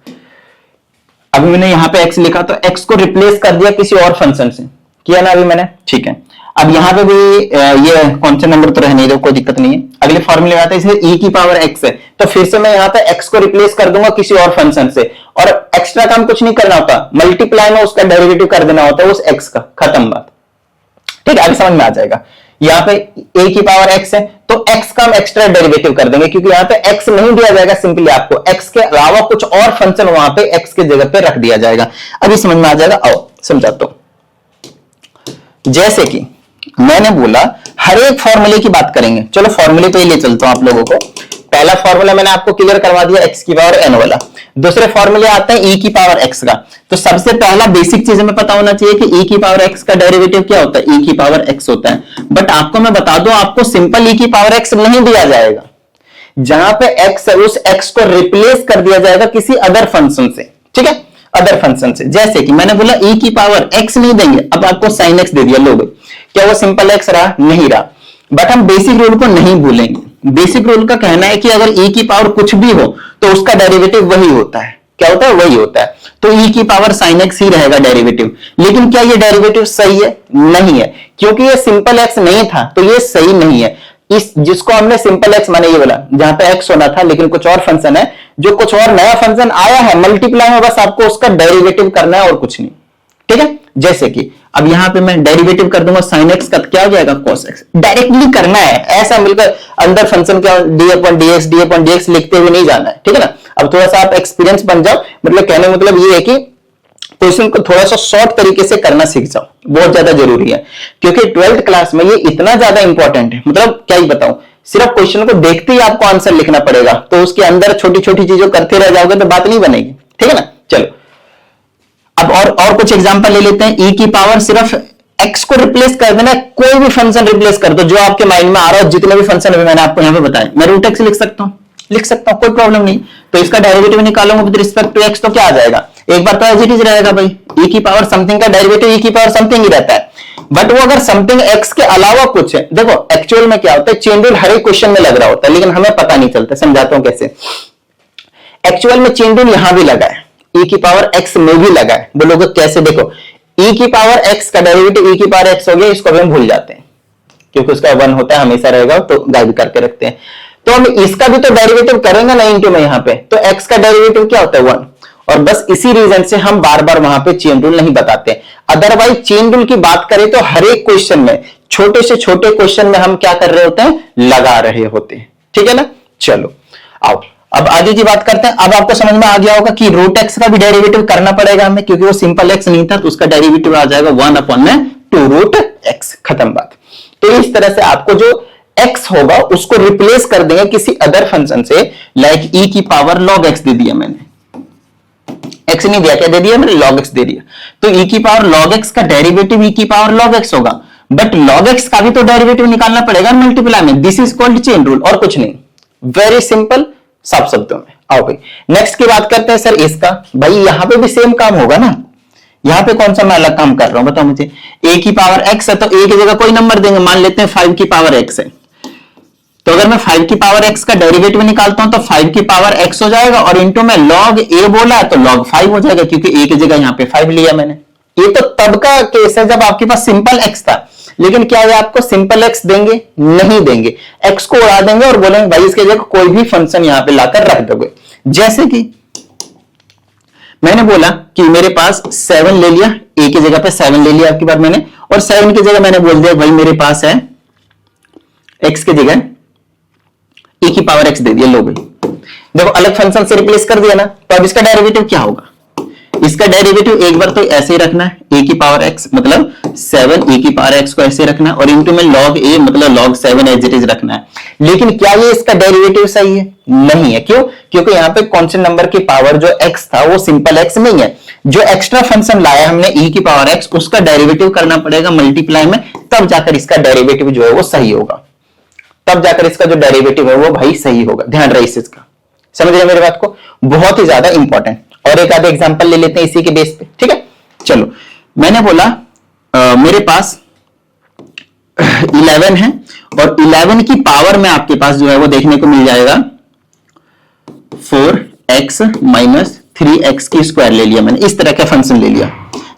अभी मैंने यहां पे एक्स लिखा तो एक्स को रिप्लेस कर दिया किसी और फंक्शन से, किया ना अभी मैंने, ठीक है। अब यहां पे भी ये कौन से नंबर तो रह नहीं दो, कोई दिक्कत नहीं है। अगले फॉर्मूले में आता है इसमें e की पावर x है, तो फिर से मैं यहां पे x को रिप्लेस कर दूंगा किसी और फंक्शन से, और एक्स्ट्रा काम कुछ नहीं करना होता, मल्टीप्लाई में उसका डेरिवेटिव कर देना होता है उस x का, खत्म बात, ठीक है। आगे समझ में आ जाएगा। यहाँ पे a की पावर x है तो x का हम एक्स्ट्रा डेरिवेटिव कर देंगे, क्योंकि यहाँ पे x नहीं दिया जाएगा, सिंपली आपको x के अलावा कुछ और फंक्शन वहां पे x के जगह पे रख दिया जाएगा। अभी समझ में आ जाएगा, आओ समझाता हूं। जैसे कि मैंने बोला हर एक फॉर्मूले की बात करेंगे, चलो फॉर्मूले पे ही ले चलता हूं आप लोगों को। पहला फॉर्मूला मैंने आपको क्लियर करवा दिया x की पावर n वाला। दूसरे फॉर्मूले आते हैं e की पावर x का, तो सबसे पहला बेसिक चीज हमें पता होना चाहिए कि e की पावर x का डेरिवेटिव क्या होता है, e की पावर x होता है। बट आपको मैं बता दूं, आपको सिंपल e की पावर x नहीं दिया जाएगा, जहां पे x है उस x को रिप्लेस कर दिया जाएगा किसी अदर फंक्शन से, ठीक है, अदर फंक्शन से। जैसे कि मैंने बोला e की पावर x नहीं देंगे, अब आपको sin x दे दिया, लोग क्या वो सिंपल x रहा, नहीं रहा। बट हम बेसिक रूल को नहीं भूलेंगे। बेसिक रूल का कहना है कि अगर e की पावर कुछ भी हो तो उसका डेरिवेटिव वही होता है, क्या होता है, वही होता है। तो e की पावर sin x ही रहेगा डेरिवेटिव। लेकिन क्या ये डेरिवेटिव सही है, नहीं है, क्योंकि ये सिंपल x नहीं था तो ये सही नहीं है। इस जिसको हमने सिंपल x माने, ये बोला जहां पे x होना था लेकिन कुछ और फंक्शन है, जो कुछ और नया फंक्शन आया है मल्टीप्लाई में, बस आपको उसका डेरिवेटिव करना है और कुछ नहीं, ठीक है। जैसे कि अब यहां पे मैं डेरिवेटिव कर दूंगा sin x का, क्या हो जाएगा cos x, डायरेक्टली करना है, ऐसा मिलकर अंदर फंक्शन का d/dx लिखते हुए नहीं जाना है, ठीक है ना। अब थोड़ा सा आप एक्सपीरियंस बन जाओ, मतलब कहने मतलब ये है कि क्वेश्चन को थोड़ा सा शॉर्ट तरीके से करना सीख जाओ, बहुत ज्यादा जरूरी है, क्योंकि 12th क्लास में ये इतना ज्यादा इंपॉर्टेंट है, मतलब क्या ही बताऊं। सिर्फ क्वेश्चन को देखते ही आपको आंसर लिखना पड़ेगा, तो उसके अंदर छोटी छोटी चीजों करते रह जाओगे तो बात नहीं बनेगी, ठीक है ना। चलो अब और कुछ एग्जांपल ले लेते हैं। e की पावर सिर्फ x को रिप्लेस कर देना, कोई भी फंक्शन रिप्लेस कर दो जो आपके माइंड में आ रहा हो, जितने भी फंक्शन अभी मैंने आपको यहां पे बताया, मैं रूट एक्स लिख सकता हूं, कोई प्रॉब्लम नहीं। तो इसका डेरिवेटिव निकालूंगा विद रिस्पेक्ट टू एक्स, तो क्या आ जाएगा, एक बार तो एज इट इज रहेगा भाई, e की पावर समथिंग का डेरिवेटिव e की पावर समथिंग ही रहता है। बट वो अगर समथिंग x के अलावा कुछ है, देखो एक्चुअल में क्या होता है, चेन रूल हर एक क्वेश्चन में लग रहा होता है, लेकिन हमें पता नहीं चलता। समझाता हूं कैसे। एक्चुअल में चेन रूल यहां भी लगा है, e की पावर x में भी लगा है। बोलोगे कैसे, देखो e की पावर x का डेरिवेटिव e की पावर x हो गया, इसको भी हम भूल जाते हैं क्योंकि उसका 1 होता है, हमेशा रहेगा, तो गाइड करके रखते हैं। तो हम इसका भी तो डेरिवेटिव करेंगे ना इनटू में यहां पे, तो x का डेरिवेटिव क्या होता है 1, और बस इसी रीजन से हम बार बार वहां पे चेन रूल नहीं बताते। अदरवाइज चेन रूल की बात करें तो हर एक क्वेश्चन में, छोटे से छोटे क्वेश्चन में हम क्या कर रहे होते हैं, लगा रहे होते हैं। ठीक है ना, चलो आओ अब आगे की बात करते हैं। अब आपको समझ में आ गया होगा कि रूट एक्स का भी डेरिवेटिव करना पड़ेगा हमें, क्योंकि वो सिंपल एक्स नहीं था, तो उसका डेरिवेटिव आ जाएगा 1/2 रूट एक्स, खत्म बात। तो इस तरह से आपको जो x होगा उसको रिप्लेस कर देंगे किसी अदर फंक्शन से, लाइक e की पावर log x दे दिया मैंने, x नहीं दिया, क्या दे दिया मैंने, log x दे दिया। तो e की पावर log x का डेरिवेटिव e की पावर log x होगा, बट log x का भी तो डेरिवेटिव निकालना पड़ेगा मल्टीप्लाई में। This is called chain rule, और कुछ नहीं, वेरी सिंपल, साफ शब्दों में। आओ भाई नेक्स्ट की बात करते हैं। सर इसका, भाई यहां पे भी सेम काम होगा ना, यहां पे कौन सा मैं अलग काम कर रहा हूं बताओ मुझे। a की पावर x है तो a की जगह कोई नंबर देंगे, मान लेते हैं 5 की पावर x है, तो अगर मैं 5 की पावर x का डेरिवेटिव निकालता हूं तो 5 की पावर x हो जाएगा, और इंटू में log a बोला है तो log 5 हो जाएगा, क्योंकि a की जगह यहां पे 5 लिया मैंने। ये तो तब का केस है जब आपके पास सिंपल x था, लेकिन क्या ये आपको सिंपल x देंगे, नहीं देंगे, x को उड़ा देंगे और बोलेंगे भाई इसके जगह कोई भी फंक्शन यहां पे लाकर रख दोगे। जैसे कि मैंने बोला कि मेरे पास 7 ले लिया, a की जगह पे 7 ले लिया आपकी बार मैंने, और 7 की जगह मैंने बोल दिया भाई मेरे पास है x की जगह e की पावर x दे दिया, लो भाई देखो अलग फंक्शन से रिप्लेस कर दिया ना। तो अब इसका डेरिवेटिव क्या होगा, इसका डेरिवेटिव एक बार तो ऐसे ही रखना है, a की पावर x मतलब 7 e की पावर x को ऐसे रखना है, और इनटू में log a मतलब log 7 एज इट इज रखना है। लेकिन क्या ये इसका डेरिवेटिव सही है, नहीं है। क्यों, क्योंकि यहाँ पे कांस्टेंट नंबर की पावर जो x था वो सिंपल x नहीं है, जो एक्स्ट्रा फंक्शन लाया हमने e की पावर x, उसका डेरिवेटिव करना पड़ेगा मल्टीप्लाई में, तब जाकर इसका डेरिवेटिव जो है वो सही होगा, तब जाकर इसका जो डेरिवेटिव है वो भाई सही होगा। ध्यान रहे इस चीज का, समझ रहे मेरी बात को, बहुत ही ज्यादा इंपॉर्टेंट। और एक आधे एग्जांपल ले लेते हैं इसी के बेस पे, ठीक है। चलो मैंने बोला मेरे पास 11 है, और 11 की पावर में आपके पास जो है वो देखने को मिल जाएगा 4x माइनस 3x की स्क्वायर ले लिया मैंने, इस तरह का फंक्शन ले लिया।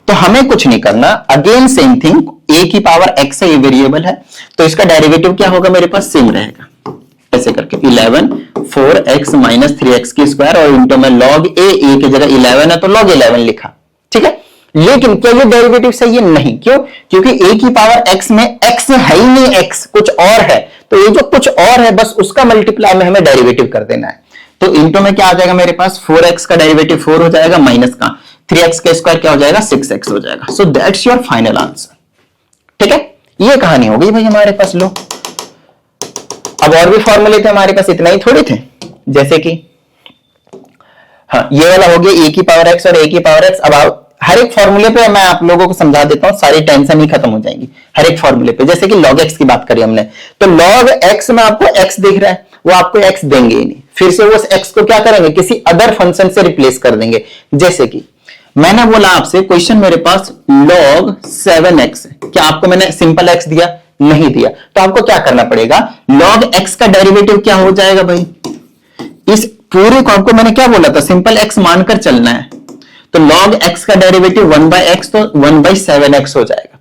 तो हमें कुछ नहीं करना, अगेन सेम थिंग, a की पावर x है, ये वेरिएबल है, तो इसका डेरिवेटिव क्या होगा मेरे पास, सेम रहेगा, ऐसे करके 11 4x माइनस 3x की स्क्वायर, और इंटू में log a की जगह 11 है तो log 11 लिखा, ठीक है। लेकिन क्या ये डेरिवेटिव सही है, नहीं। क्यों, क्योंकि a की पावर x में x है ही नहीं, x कुछ और है, तो ये जो कुछ और है बस उसका मल्टीप्लाई में हमें डेरिवेटिव कर देना है। तो इंटू में क्या आ जाएगा मेरे पास, 4x का डेरिवेटिव 4 हो जाएगा, माइनस का 3x का स्क्वायर क्या हो जाएगा, 6x हो जाएगा। So that's your final answer, ठीक है। ये कहानी हो गई भाई हमारे पास। लो अब और भी फॉर्मूले थे हमारे पास, इतना ही थोड़े थे, जैसे कि हाँ ये वाला हो गया a की पावर x और a की पावर x। अब हर एक फॉर्मूले पे मैं आप लोगों को समझा देता हूं, सारी टेंशन ही खत्म हो जाएगी हर एक फॉर्मूले पे। जैसे कि log x की बात करी हमने, तो log x में आपको x दिख रहा है, वो आपको x देंगे ही नहीं, फिर से वो x को क्या करेंगे, किसी अदर फंक्शन से रिप्लेस कर देंगे। जैसे कि मैंने बोला आपसे क्वेश्चन मेरे पास log 7x है, क्या आपको मैंने सिंपल x दिया, नहीं दिया, तो आपको क्या करना पड़ेगा, log x का डेरिवेटिव क्या हो जाएगा भाई, इस पूरे को आपको मैंने क्या बोला था, सिंपल x मानकर चलना है, तो log x का डेरिवेटिव 1/x तो 1/7x हो जाएगा।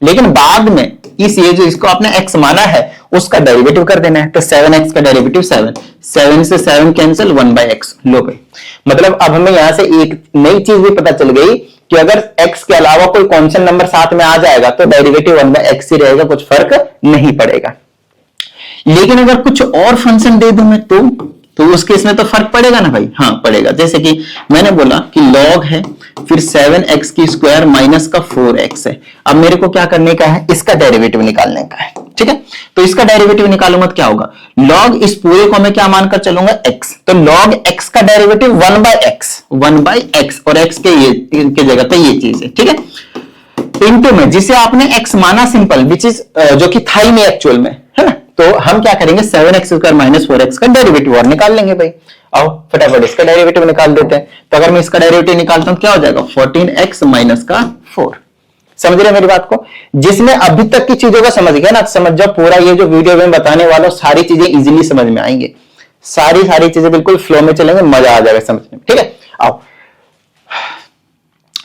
लेकिन बाद में ये जो इसको आपने x माना है उसका डेरिवेटिव कर देना है, तो 7x का डेरिवेटिव 7 से 7 कैंसिल, 1/x। लो भाई मतलब अब हमें यहां से एक नई चीज भी पता चल गई कि अगर x के अलावा कोई कांस्टेंट नंबर साथ में आ जाएगा तो डेरिवेटिव 1/x ही रहेगा, कुछ फर्क नहीं पड़ेगा। लेकिन अगर कुछ और फंक्शन दे दूं मैं तो उस केस में तो फर्क पड़ेगा ना भाई, हाँ पड़ेगा। जैसे कि मैंने बोला कि log है, फिर 7x की स्क्वायर माइनस का 4x है। अब मेरे को क्या करने का है, इसका डेरिवेटिव निकालने का है, ठीक है। तो इसका डेरिवेटिव निकालूंगा तो क्या होगा, log इस पूरे को मैं क्या मानकर चलूंगा, x, तो log x का डेरिवेटिव 1/x और x के ये के जगह पे ये चीज है, ठीक है। तो इनटू में जिसे आपने x माना सिंपल, विच इज जो कि था ही नहीं एक्चुअल में, है ना। तो हम क्या करेंगे 7x² माइनस 4x का डेरिवेटिव और निकाल लेंगे भाई। आओ फटाफट इसका डेरिवेटिव निकाल देते हैं। तो अगर मैं इसका डेरिवेटिव निकालता हूं क्या हो जाएगा 14x माइनस का 4। समझ रहे मेरी बात को। जिसने अभी तक की चीजों को समझ गया ना, समझ जाओ पूरा ये जो वीडियो में बताने वाला सारी चीजें इजीली समझ में आएंगे, सारी चीजें बिल्कुल फ्लो में चलेंगे, मजा आ जाएगा समझने में। ठीक है, आओ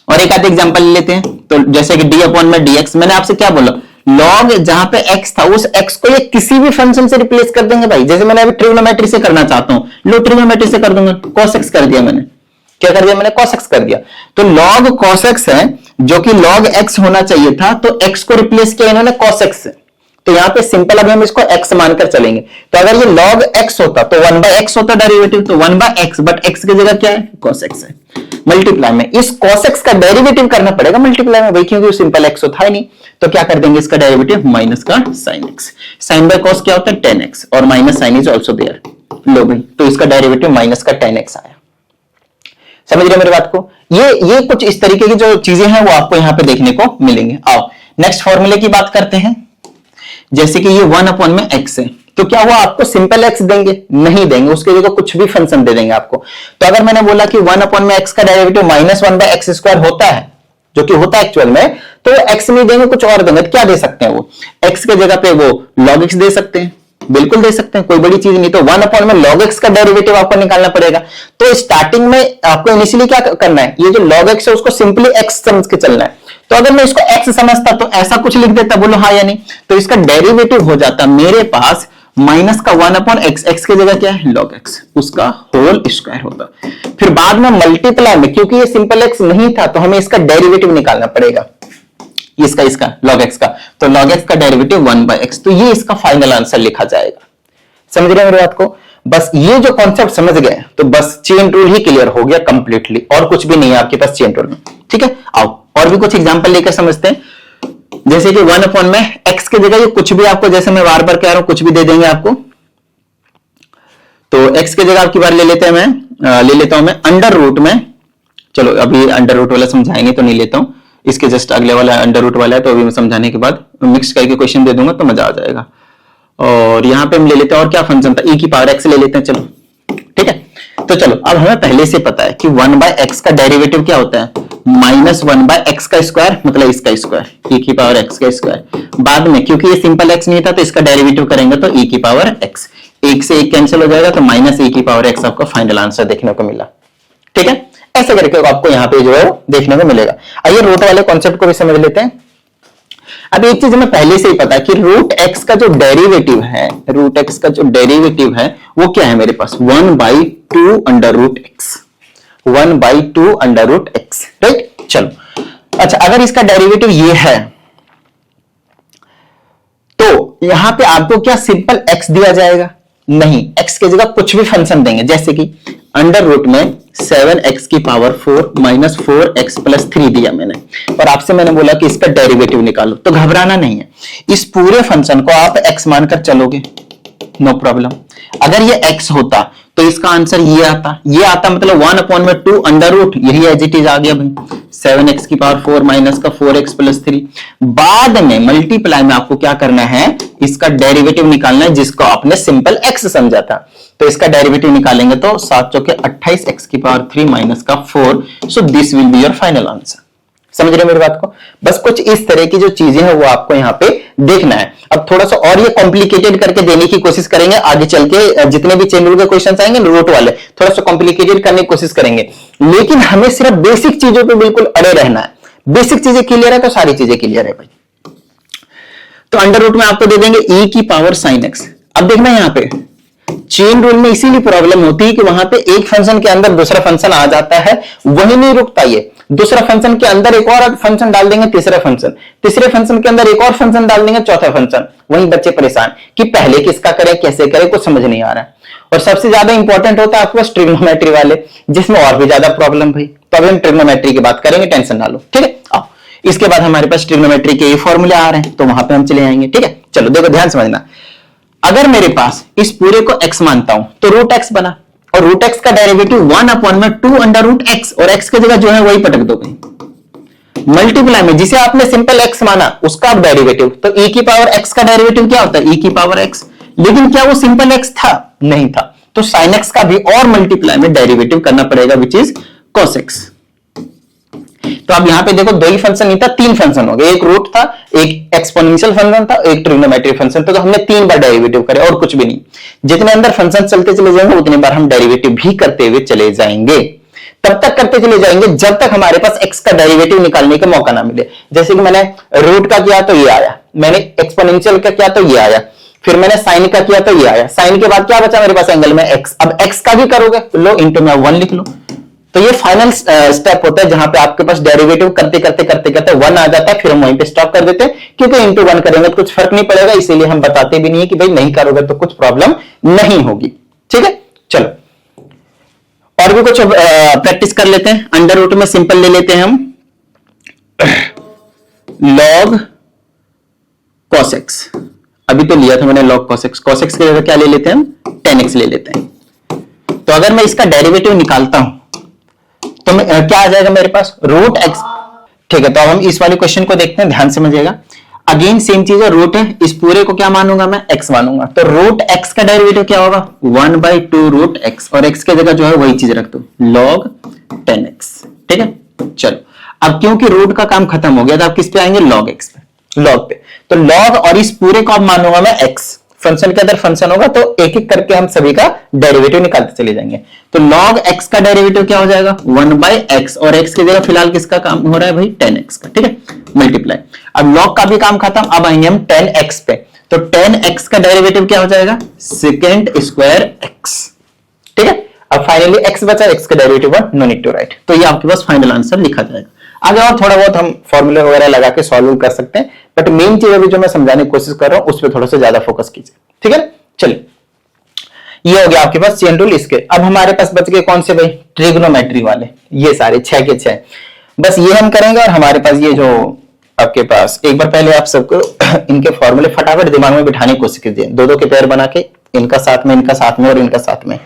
और एक आध एग्जांपल ले लेते हैं। तो जैसे कि d अपॉन में dx, मैंने आपसे क्या बोला, log जहां पे x था उस x को ये किसी भी फंक्शन से रिप्लेस कर देंगे भाई। जैसे मैंने अभी ट्रिग्नोमेट्री से करना चाहता हूं, लो ट्रिग्नोमेट्री से कर दूंगा, cos x कर दिया मैंने, क्या कर दिया मैंने cos x कर दिया। तो log cos x है जो कि log x होना चाहिए था, तो x को रिप्लेस किया इन्होंने cos x से। तो यहां पे सिंपल अभी हम इसको x मानकर चलेंगे। तो अगर ये log x होता तो 1/x होता डेरिवेटिव, तो 1/x, बट x की जगह क्या है cos x है। मल्टीप्लाई में इस cos x का डेरिवेटिव करना पड़ेगा मल्टीप्लाई में भाई, क्योंकि सिंपल x होता है नहीं। तो क्या कर देंगे इसका डेरिवेटिव माइनस का sin x। sin by cos क्या होता है 10x, और minus sine is also there. लो भाई, तो इसका डेरिवेटिव माइनस का 10x आया। समझ रहे मेरी बात को। ये कुछ इस तरीके की जो चीजें हैं वो आपको यहां पे देखने को मिलेंगे। आओ नेक्स्ट फॉर्मूले की बात करते हैं। जैसे कि ये 1 अपॉन में x है, तो क्या वो आपको सिंपल x देंगे? नहीं देंगे, उसके जगह कुछ भी फंक्शन दे देंगे आपको। तो अगर मैंने बोला कि 1 अपॉन में x का डेरिवेटिव माइनस 1/x² होता है, जो कि होता है एक्चुअल में, तो x नहीं देंगे, कुछ और देंगे। तो क्या दे सकते हैं वो? x के जगह पे वो log x दे सकते हैं, बिल्कुल दे सकते हैं, कोई बड़ी चीज नहीं। तो 1 अपॉन में log x का डेरिवेटिव आपको निकालना पड़ेगा। तो स्टार्टिंग में आपको इनिशियली क्या करना है, ये जो log x है उसको सिंपली x समझ के चलना है। तो अगर मैं इसको x समझता तो ऐसा कुछ लिख देता, बोलो हाँ या नहीं। तो इसका डेरिवेटिव हो जाता मेरे पास माइनस का 1 अपॉन x, x की जगह क्या है log x, उसका होल स्क्वायर होता। फिर बाद में मल्टीप्लाई में, क्योंकि ये सिंपल x नहीं था तो हमें इसका डेरिवेटिव निकालना पड़ेगा, इसका log x का। तो log x का डेरिवेटिव 1/x। तो ये इसका फाइनल आंसर लिखा जाएगा। समझ रहे हैं मेरी बात को। बस ये जो कॉन्सेप्ट समझ गए तो बस चेन रूल ही क्लियर हो गया कंप्लीटली, और कुछ भी नहीं है आपके पास चेन रूल में। ठीक है, आओ और भी कुछ एग्जांपल लेकर समझते हैं। जैसे कि 1 अपॉन में x की जगह ये कुछ भी आपको, जैसे मैं बार बार कह रहा हूं, कुछ भी दे देंगे आपको। तो x की जगह आपकी बार ले लेता हूं मैं अंडर रूट में। चलो अभी अंडर रूट वाला समझाएंगे तो नहीं लेता हूं, इसके जस्ट अगले वाला अंडर रूट वाला है, तो अभी मैं समझाने के बाद मिक्स करके क्वेश्चन दे दूंगा तो मजा आ जाएगा। और यहां पे हम ले लेते हैं, और क्या फंक्शन था, e की पावर x ले लेते हैं। चलो ठीक है, तो चलो अब हमें पहले से पता है कि 1/x का डेरिवेटिव क्या होता है, माइनस 1/x का स्क्वायर, मतलब इसका स्क्वायर, e की पावर x का स्क्वायर। बाद में क्योंकि ये सिंपल x नहीं था तो इसका डेरिवेटिव करेंगे तो e की पावर x, एक से एक कैंसिल हो जाएगा, तो माइनस e की पावर x आपको फाइनल आंसर देखने को मिला। ठीक है, ऐसे करके आपको यहाँ पे जो है देखने को मिलेगा। आइए रूट वाले कॉन्सेप्ट को भी समझ लेते हैं। अब एक चीज हमें पहले से ही पता है कि रूट एक्स का जो डेरिवेटिव है, रूट एक्स का जो डेरिवेटिव है वो क्या है मेरे पास 1/2 under root x, 1/2 under root x. Right, चलो अच्छा, अगर इसका डेरिवेटिव ये है तो यहां पे आपको क्या सिंपल x दिया जाएगा? नहीं, x की जगह कुछ भी फंक्शन देंगे, जैसे कि अंडर रूट में 7x की पावर 4 माइनस 4x प्लस 3 दिया मैंने, और आपसे मैंने बोला कि इसका डेरिवेटिव निकालो। तो घबराना नहीं है, इस पूरे फंक्शन को आप x मानकर चलोगे, नो प्रॉब्लम। अगर ये x होता तो इसका आंसर ये आता मतलब 1 अपॉन में 2 अंडर रूट, यही एज इट इज आ गया भाई, 7x की पावर 4 माइनस का 4x प्लस 3। बाद में मल्टीप्लाई में आपको क्या करना है, इसका डेरिवेटिव निकालना है, जिसको आपने सिंपल x समझा था। तो इसका डेरिवेटिव निकालेंगे तो 7 चौके 28x की पावर 3 माइनस का 4। सो this will be your final answer. समझ रहे मेरी बात को। बस कुछ इस तरह की जो चीजें हैं वो आपको यहाँ पे देखना है। अब थोड़ा सा और ये कॉम्प्लिकेटेड करके देने की कोशिश करेंगे आगे चल के, जितने भी चेन रूल के क्वेश्चन आएंगे रूट वाले थोड़ा सा कॉम्प्लिकेटेड करने की कोशिश करेंगे, लेकिन हमें सिर्फ बेसिक चीजों पे बिल्कुल अड़े रहना है। बेसिक चीजें क्लियर है तो सारी चीजें क्लियर है भाई। तो अंडर रूट में आपको दे देंगे e की पावर sin x। अब देखना यहाँ पे चेन रूल में इसीलिए प्रॉब्लम होती है कि वहां पे एक फंक्शन के अंदर दूसरा फंक्शन आ जाता है, वही नहीं रुकता, ये दूसरा फंक्शन के अंदर एक और फंक्शन डाल देंगे, तीसरा फंक्शन, तीसरे फंक्शन के अंदर एक और फंक्शन डाल देंगे, चौथा फंक्शन। वही बच्चे परेशान कि पहले किसका करें, कैसे करें, कुछ समझ नहीं आ रहा है। और सबसे ज्यादा इंपॉर्टेंट होता है आपके पास ट्रिग्नोमेट्री वाले, जिसमें और भी ज्यादा प्रॉब्लम भाई। तो अभी हम ट्रिग्नोमेट्री की बात करेंगे, टेंशन ना लो। ठीक है, आओ इसके बाद हमारे पास ट्रिग्नोमेट्री के ये फॉर्मूले आ रहे हैं तो वहां पे हम चले आएंगे। ठीक है, चलो देखो ध्यान समझना। अगर मेरे पास इस पूरे को x मानता हूं तो रूट x बना, और रूट x का डेरिवेटिव 1 अपॉन में 2 अंडर रूट x, और x की जगह जो है वही पटक दो भाई, मल्टीप्लाई में जिसे आपने सिंपल एक्स माना उसका आप डेरिवेटिव, तो e की पावर x का डेरिवेटिव क्या होता है, e की पावर x। लेकिन क्या वो सिंपल x था, नहीं था, तो sin x का भी और मल्टीप्लाई में डेरिवेटिव करना पड़ेगा विच इज cos x। तो अब यहां पे देखो दो ही फंक्शन नहीं था, तीन फंक्शन हो गए, एक रूट था, एक एक्सपोनेंशियल फंक्शन था, एक ट्रिग्नोमेट्री फंक्शन था, तो हमने तीन बार डेरिवेटिव करे और कुछ भी नहीं। जितने अंदर फंक्शन चलते चले जाएंगे उतने बार हम डेरिवेटिव भी करते हुए चले जाएंगे, तब तक करते चले जाएंगे जब तक हमारे पास x का डेरिवेटिव निकालने का मौका ना मिले। जैसे कि मैंने रूट का किया तो ये आया, मैंने एक्सपोनेंशियल का किया तो ये आया, फिर मैंने साइन का किया तो ये आया, साइन के बाद क्या बचा मेरे पास एंगल में x। अब x का भी करोगे लो इंटू में 1 लिख लो। तो ये फाइनल स्टेप होता है जहां पे आपके पास डेरिवेटिव करते करते करते करते 1 आ जाता है, फिर हम वहीं पे स्टॉप कर देते हैं, क्योंकि इंटू 1 करेंगे तो कुछ फर्क नहीं पड़ेगा, इसीलिए हम बताते भी नहीं है कि भाई नहीं करोगे तो कुछ प्रॉब्लम नहीं होगी। ठीक है, चलो और भी कुछ प्रैक्टिस कर लेते हैं। अंडर रूट में सिंपल ले लेते हैं हम log cos x, अभी तो लिया था मैंने log cos x, cos x की जगह क्या ले लेते हैं हम, tan x ले लेते हैं। तो अगर मैं इसका डेरिवेटिव निकालता हूं तो क्या आ जाएगा मेरे पास, रूट x। ठीक है, तो अब हम इस वाले क्वेश्चन को देखते हैं, ध्यान से समझिएगा। अगेन सेम चीज है, रूट है, इस पूरे को क्या मानूंगा मैं, x मानूंगा, तो रूट x का डेरिवेटिव क्या होगा, 1/2 रूट x, और x की जगह जो है वही चीज रख दो, log 10x। ठीक है, चलो अब क्योंकि रूट का काम खत्म हो गया तो आप किस पे आएंगे, log x पे, log पे। तो log और इस पूरे को अब मानूंगा मैं x, फंक्शन के अंदर फंक्शन होगा तो एक एक करके हम सभी का डेरिवेटिव निकालते चले जाएंगे। तो log x का डेरिवेटिव क्या हो जाएगा, 1/x, और x की जगह फिलहाल किसका काम हो रहा है भाई, 10x का। ठीक है, मल्टीप्लाई। अब log का भी काम खत्म, अब आएंगे हम 10x पे, तो 10x का डेरिवेटिव क्या हो जाएगा, सेकेंड स्क्वायर x। ठीक है, अब फाइनली x बचा, x का derivative no need to write, तो ये आपके पास फाइनल आंसर लिखा जाएगा। आगे और थोड़ा बहुत हम फॉर्मूले वगैरह लगा के सॉल्व कर सकते हैं, बट मेन चीज अभी जो मैं समझाने की कोशिश कर रहा हूं उस पर थोड़ा सा ज्यादा फोकस कीजिए। ठीक है, चलिए ये हो गया आपके पास चेन रूल इसके। अब हमारे पास बच गए कौन से भाई, ट्रिग्नोमेट्री वाले, ये सारे 6 के 6, बस ये हम करेंगे। और हमारे पास ये जो आपके पास, एक बार पहले आप सबको इनके फॉर्मूले फटाफट दिमाग में बिठाने की कोशिश कीजिए, दो दो के पेयर बना के, इनका साथ में, इनका साथ में और इनका साथ में।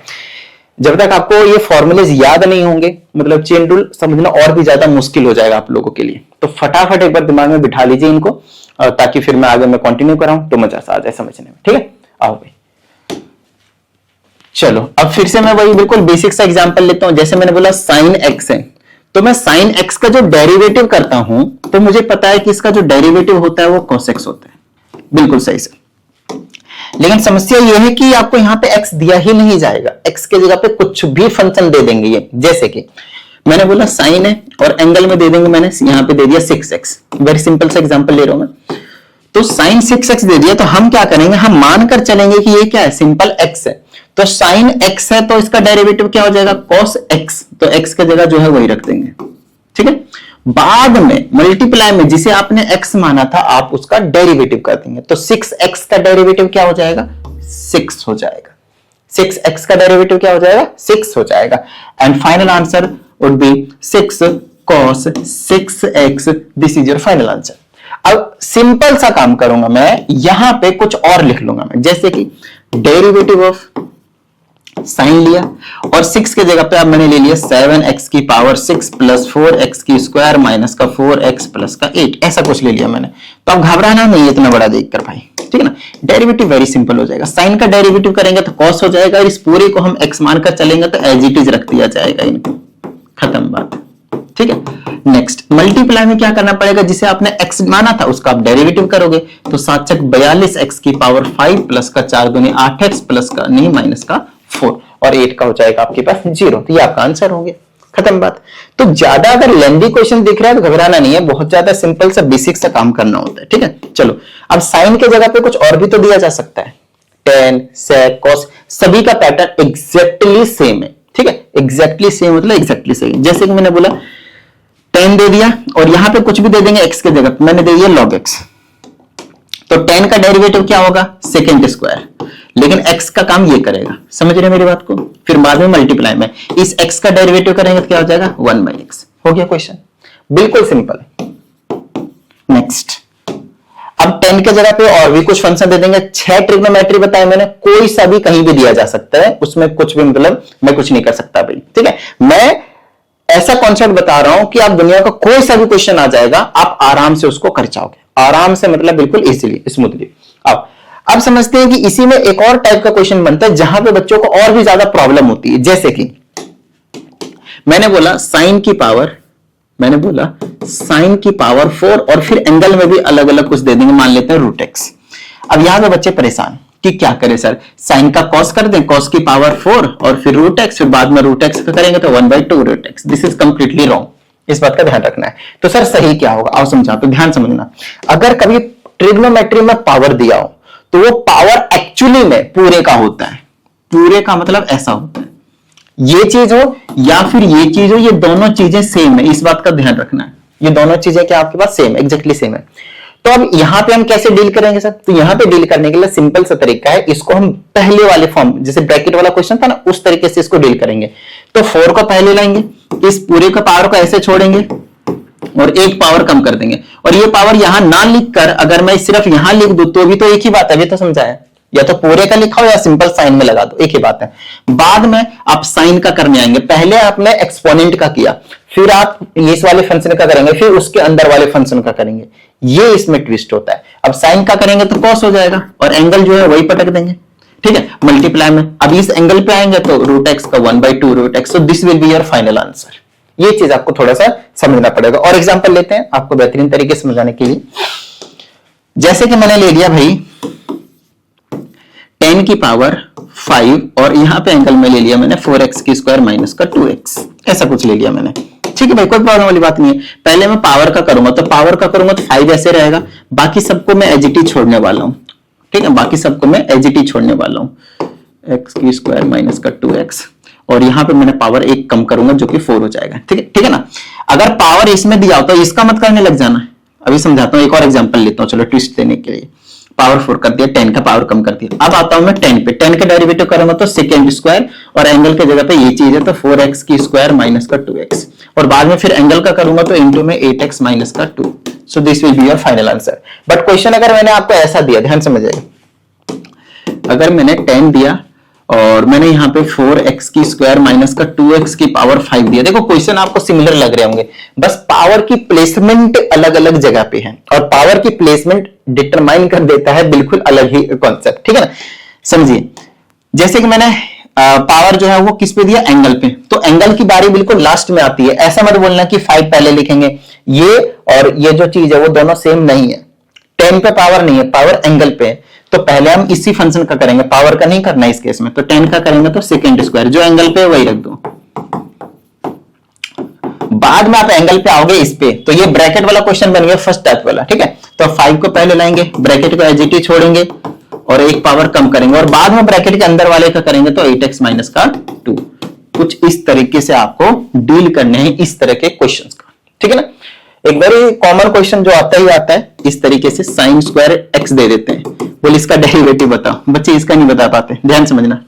जब तक आपको ये फॉर्मूलेज याद नहीं होंगे, मतलब चेन रूल समझना और भी ज्यादा मुश्किल हो जाएगा आप लोगों के लिए, तो फटाफट एक बार दिमाग में बिठा लीजिए इनको, ताकि फिर मैं आगे मैं कंटिन्यू कराऊं तो मजा आ जाए समझने में। ठीक है, आओ भाई चलो अब फिर से मैं वही बिल्कुल बेसिक सा एग्जांपल लेता हूं। जैसे मैंने बोला साइन एक्स है, तो मैं साइन एक्स का जो डेरिवेटिव करता हूं तो मुझे पता है कि इसका जो डेरिवेटिव होता है वो cos x होता है, बिल्कुल सही से। लेकिन समस्या यह है कि आपको यहां पे x दिया ही नहीं जाएगा, x के जगह पे कुछ भी फंक्शन दे देंगे ये। जैसे कि मैंने बोला साइन है और एंगल में दे देंगे, मैंने यहां पे दे दिया 6x, वेरी सिंपल सा एग्जांपल ले रहा हूं मैं। तो साइन 6x दे दिया, तो हम क्या करेंगे, हम मानकर चलेंगे कि ये क्या है, सिंपल x है। तो साइन x है तो इसका डेरिवेटिव क्या हो जाएगा, cos x, तो x की जगह जो है वही रख देंगे। ठीक है, बाद में मल्टीप्लाई में जिसे आपने x माना था आप उसका डेरिवेटिव कर देंगे, तो 6x का डेरिवेटिव क्या हो जाएगा, 6 हो जाएगा। 6x का डेरिवेटिव क्या हो जाएगा, 6 हो जाएगा। And final answer would be 6 cos 6x, this is your final answer. अब सिंपल सा काम करूंगा मैं, यहां पे कुछ और लिख लूंगा मैं, जैसे कि डेरिवेटिव ऑफ साइन लिया और 6 के जगह पे अब मैंने ले लिया 7x की पावर 6 प्लस 4x की स्क्वायर माइनस का 4x प्लस का 8, ऐसा कुछ ले लिया मैंने। तो अब घबराना नहीं इतना बड़ा देखकर भाई, ठीक है ना। डेरिवेटिव वेरी सिंपल हो जाएगा, साइन का डेरिवेटिव करेंगे तो cos हो जाएगा, और इस पूरे को हम x मानकर चलेंगे तो एज इट इज रख दिया जाएगा इनको, खत्म बात। ठीक है, नेक्स्ट मल्टीप्लाई में क्या करना पड़ेगा, जिसे आपने x माना था उसका आप डेरिवेटिव करोगे, तो 7 × 42x की पावर 5 प्लस का 4 दूनी 8x प्लस का नहीं माइनस का 4, और 8 का हो जाएगा आपके पास 0, तो ये आपका आंसर हो गया, खत्म बात। तो ज्यादा अगर लेंथी क्वेश्चन दिख रहा है तो घबराना नहीं है, बहुत ज्यादा सिंपल सा बेसिक सा काम करना होता है। ठीक है, चलो अब साइन के जगह पे कुछ और भी तो दिया जा सकता है, tan sec cos, सभी का पैटर्न एग्जैक्टली सेम है। ठीक है, एग्जैक्टली सेम मतलब एग्जैक्टली सेम, जैसे कि मैंने बोला tan दे दिया और यहां पे कुछ भी दे देंगे x के जगह, मैंने दे दिया log x, तो tan का डेरिवेटिव क्या होगा, सेकेंड स्क्वायर, लेकिन x का काम ये करेगा, समझ रहे मेरी बात को। फिर बाद में मल्टीप्लाई में इस x का डेरिवेटिव करेंगे तो क्या हो जाएगा 1/x, हो गया क्वेश्चन, बिल्कुल सिंपल है। नेक्स्ट, अब 10 के जगह पे और भी कुछ फंक्शन दे देंगे, 6 ट्रिग्नोमेट्री बताया मैंने, कोई सा भी कहीं भी दिया जा सकता है, उसमें कुछ भी मतलब मैं कुछ नहीं कर सकता भाई। ठीक है, मैं ऐसा कॉन्सेप्ट बता रहा हूं कि आप दुनिया का कोई सा भी क्वेश्चन आ जाएगा, आप आराम से उसको कर जाओगे, आराम से मतलब बिल्कुल इजीली स्मूथली। अब समझते हैं कि इसी में एक और टाइप का क्वेश्चन बनता है जहां पे बच्चों को और भी ज्यादा प्रॉब्लम होती है। जैसे कि मैंने बोला साइन की पावर, मैंने बोला साइन की पावर 4 और फिर एंगल में भी अलग अलग कुछ दे देंगे, मान लेते हैं रूट एक्स। अब यहां पे बच्चे परेशान कि क्या करें सर, साइन का कॉस कर दें, कॉस की पावर 4 और फिर रूट एक्स, फिर बाद में रूट एक्स का करेंगे तो 1/2 root x. This is completely wrong, इस बात का ध्यान रखना है। तो सर सही क्या होगा, आओ समझा, तो ध्यान समझना। अगर कभी ट्रिग्नोमेट्री में पावर दिया हो तो वो पावर एक्चुअली में पूरे का होता है, पूरे का मतलब ऐसा होता है, ये चीज हो या फिर ये चीज हो, ये दोनों चीजें सेम है, इस बात का ध्यान रखना है। ये दोनों चीजें क्या आपके पास सेम, एग्जैक्टली सेम है। तो अब यहां पे हम कैसे डील करेंगे सर, तो यहां पे डील करने के लिए सिंपल सा तरीका है, इसको हम पहले वाले फॉर्म, जैसे ब्रैकेट वाला क्वेश्चन था ना, उस तरीके से इसको डील करेंगे। तो 4 को पहले लाएंगे, इस पूरे का पावर को ऐसे छोड़ेंगे और एक पावर कम कर देंगे, और ये पावर यहां ना लिख कर अगर मैं सिर्फ यहां लिख दूं तो भी तो एक ही बात है, अभी तो समझाया, या तो पूरे का लिखा हो या सिंपल साइन में लगा दो, एक ही बात है। बाद में आप साइन का करने आएंगे, पहले आपने एक्सपोनेंट का किया, फिर आप इस वाले फंक्शन का करेंगे, फिर उसके अंदर वाले फंक्शन का करेंगे, ये इसमें ट्विस्ट होता है। अब साइन का करेंगे तो कॉस हो जाएगा और एंगल जो है वही पटक देंगे, ठीक है, मल्टीप्लाई में। अब इस एंगल पे आएंगे तो रूट एक्स का 1/2 root x, so this will be your final answer. ये चीज आपको थोड़ा सा समझना पड़ेगा। और एग्जांपल लेते हैं आपको बेहतरीन तरीके से समझाने के लिए। जैसे कि मैंने ले लिया भाई 10 की पावर 5 और यहां पे एंगल में ले लिया मैंने 4x की स्क्वायर माइनस का 2x, ऐसा कुछ ले लिया मैंने, ठीक है भाई, कोई प्रॉब्लम वाली बात नहीं है। पहले मैं पावर का करूंगा तो 5 ऐसे रहेगा, बाकी सबको मैं एजिटी छोड़ने वाला हूं, ठीक है, बाकी सबको मैं एजिटी छोड़ने वाला हूं, x की स्क्वायर माइनस का 2x, और यहां पे मैंने पावर 1 कम करूंगा जो कि 4 हो जाएगा, ठीक है ना। अगर पावर इसमें दिया हो तो इसका मत करने लग जाना है, अभी समझाता हूं, एक और एग्जांपल लेता हूं, चलो ट्विस्ट देने के लिए। पावर 4 कर दिया, 10 का पावर कम कर दिया। अब आता हूं मैं 10 पे, 10 का डेरिवेटिव करूंगा तो सेकेंड स्क्वायर, और एंगल के जगह पे ये चीज है तो 4x की स्क्वायर माइनस का 2x, और बाद में फिर एंगल का करूंगा तो इंटू में 8x माइनस का 2। सो this will be your final answer. But question अगर मैंने आपको ऐसा दिया, ध्यान समझिएगा, अगर मैंने 10 दिया और मैंने यहाँ पे 4x की स्क्वायर माइनस का 2x की पावर 5 दिया, देखो क्वेश्चन आपको सिमिलर लग रहे होंगे, बस पावर की प्लेसमेंट अलग अलग जगह पे है, और पावर की प्लेसमेंट डिटरमाइन कर देता है बिल्कुल अलग ही कॉन्सेप्ट, ठीक है ना। समझिए, जैसे कि मैंने पावर जो है वो किस पे दिया, एंगल पे, तो एंगल की बारी बिल्कुल लास्ट में आती है। ऐसा मत बोलना कि 5 पहले लिखेंगे, ये और ये जो चीज है वो दोनों सेम नहीं है। 10 पे पावर नहीं है, पावर एंगल पे है, तो पहले हम इसी फंक्शन का करेंगे, पावर का नहीं करना इस केस में, तो 10 का करेंगे तो सेकेंड स्क्वायर, जो एंगल पे है वही रख दो, बाद में आप एंगल पे आओगे इस पे, तो ये ब्रैकेट वाला क्वेश्चन बन गया फर्स्ट टाइप वाला, ठीक है। तो 5 को पहले लाएंगे, ब्रैकेट को एजिटी छोड़ेंगे और एक पावर कम करेंगे, और बाद में ब्रैकेट के अंदर वाले का करेंगे तो 8x माइनस का 2। कुछ इस तरीके से आपको डील करने हैं इस तरह के क्वेश्चंस का, ठीक है ना। एक वेरी कॉमन क्वेश्चन जो आता ही आता है, इस तरीके से साइन स्क्वायर एक्स दे देते हैं, बोल इसका डेरिवेटिव बताओ, बच्चे इसका नहीं बता पाते, ध्यान समझना,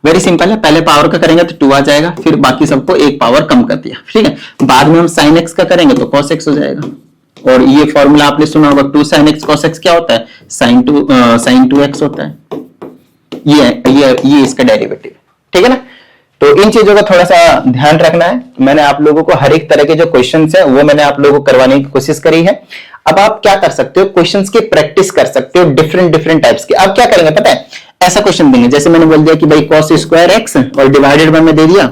वेरी सिंपल है। पहले पावर का करेंगे तो 2 आ जाएगा, फिर बाकी सबको एक पावर कम कर दिया, ठीक है। बाद में हम साइन एक्स का करेंगे तो कॉस एक्स हो जाएगा, और ये फॉर्मूला आपने सुना होगा, 2 sin x cos x क्या होता है, sin 2x होता है, ये इसका डेरिवेटिव, ठीक है ना। तो इन चीजों का थोड़ा सा ध्यान रखना है। मैंने आप लोगों को हर एक तरह के जो क्वेश्चंस है वो मैंने आप लोगों को करवाने की कोशिश करी है। अब आप क्या कर सकते हो, क्वेश्चंस की प्रैक्टिस कर सकते हो डिफरेंट टाइप्स के। अब क्या करेंगे पता है, ऐसा क्वेश्चन देंगे, जैसे मैंने बोल दिया कि भाई cos स्क्वायर एक्स और डिवाइडेड बाय में दे दिया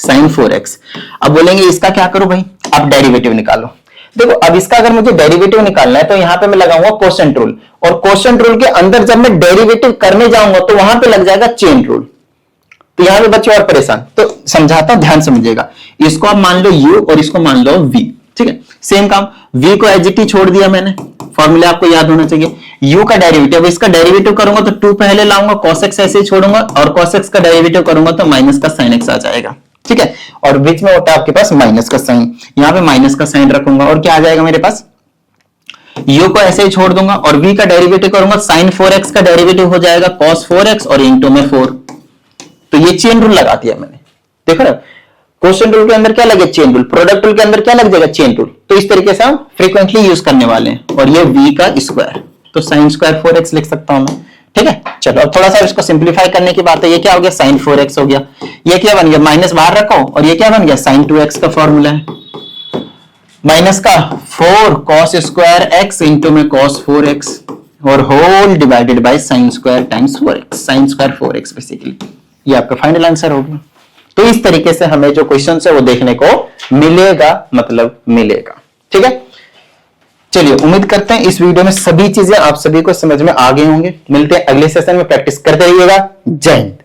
sin 4x। अब बोलेंगे इसका क्या करो भाई, अब डेरिवेटिव निकालो। देखो अब इसका अगर मुझे डेरिवेटिव निकालना है तो यहां पे मैं लगाऊंगा कोसेंट रूल, और कोसेंट रूल के अंदर जब मैं डेरिवेटिव करने जाऊंगा तो वहां पे लग जाएगा चेन रूल, तो यहां पे बच्चे और परेशान। तो समझाता हूं, ध्यान समझिएगा, इसको आप मान लो u और इसको मान लो v, ठीक है। सेम काम, v को एजिटी छोड़ दिया मैंने, फॉर्मूला आपको याद होना चाहिए, u का डेरिवेटिव, इसका डेरिवेटिव करूंगा तो 2 पहले लाऊंगा, cos x ऐसे ही छोड़ूंगा, और cos x का डेरिवेटिव करूंगा तो माइनस का sin x आ जाएगा, ठीक है। और बीच में होता है आपके पास माइनस का साइन, यहां पे माइनस का साइन रखूंगा, और क्या आ जाएगा मेरे पास, u को ऐसे ही छोड़ दूंगा, और v का डेरिवेटिव करूंगा, sin 4x का डेरिवेटिव हो जाएगा cos 4x और इंटू में 4। तो ये चेन रूल लगा दिया मैंने, देखो ना, क्वेश्चन रूल के अंदर क्या लगे, चेन रूल, प्रोडक्ट रूल के अंदर क्या लग जाएगा, चेन रूल। तो इस तरीके से हम फ्रीक्वेंटली यूज करने वाले हैं। और ये v का स्क्वायर, तो sin स्क्वायर 4x लिख सकता हूं मैं, ठीक है, चलो अब थोड़ा सा इसको सिंप्लीफाई करने की बात है। ये क्या हो गया, sin 4x हो गया। ये क्या बन गया, माइनस बाहर रखो, और ये क्या बन गया, sin 2x का फॉर्मूला है। माइनस का 4 cos स्क्वायर x इंटू में cos 4x और whole divided by sin square times 4x, sin square 4x basically. ये आपका फाइनल आंसर हो गया। तो इस तरीके से हमें जो क्वेश्चन है वो देखने को मिलेगा, मतलब मिलेगा। ठीक है, चलिए उम्मीद करते हैं इस वीडियो में सभी चीजें आप सभी को समझ में आ गई होंगे। मिलते हैं अगले सेशन में, प्रैक्टिस करते रहिएगा। जय हिंद।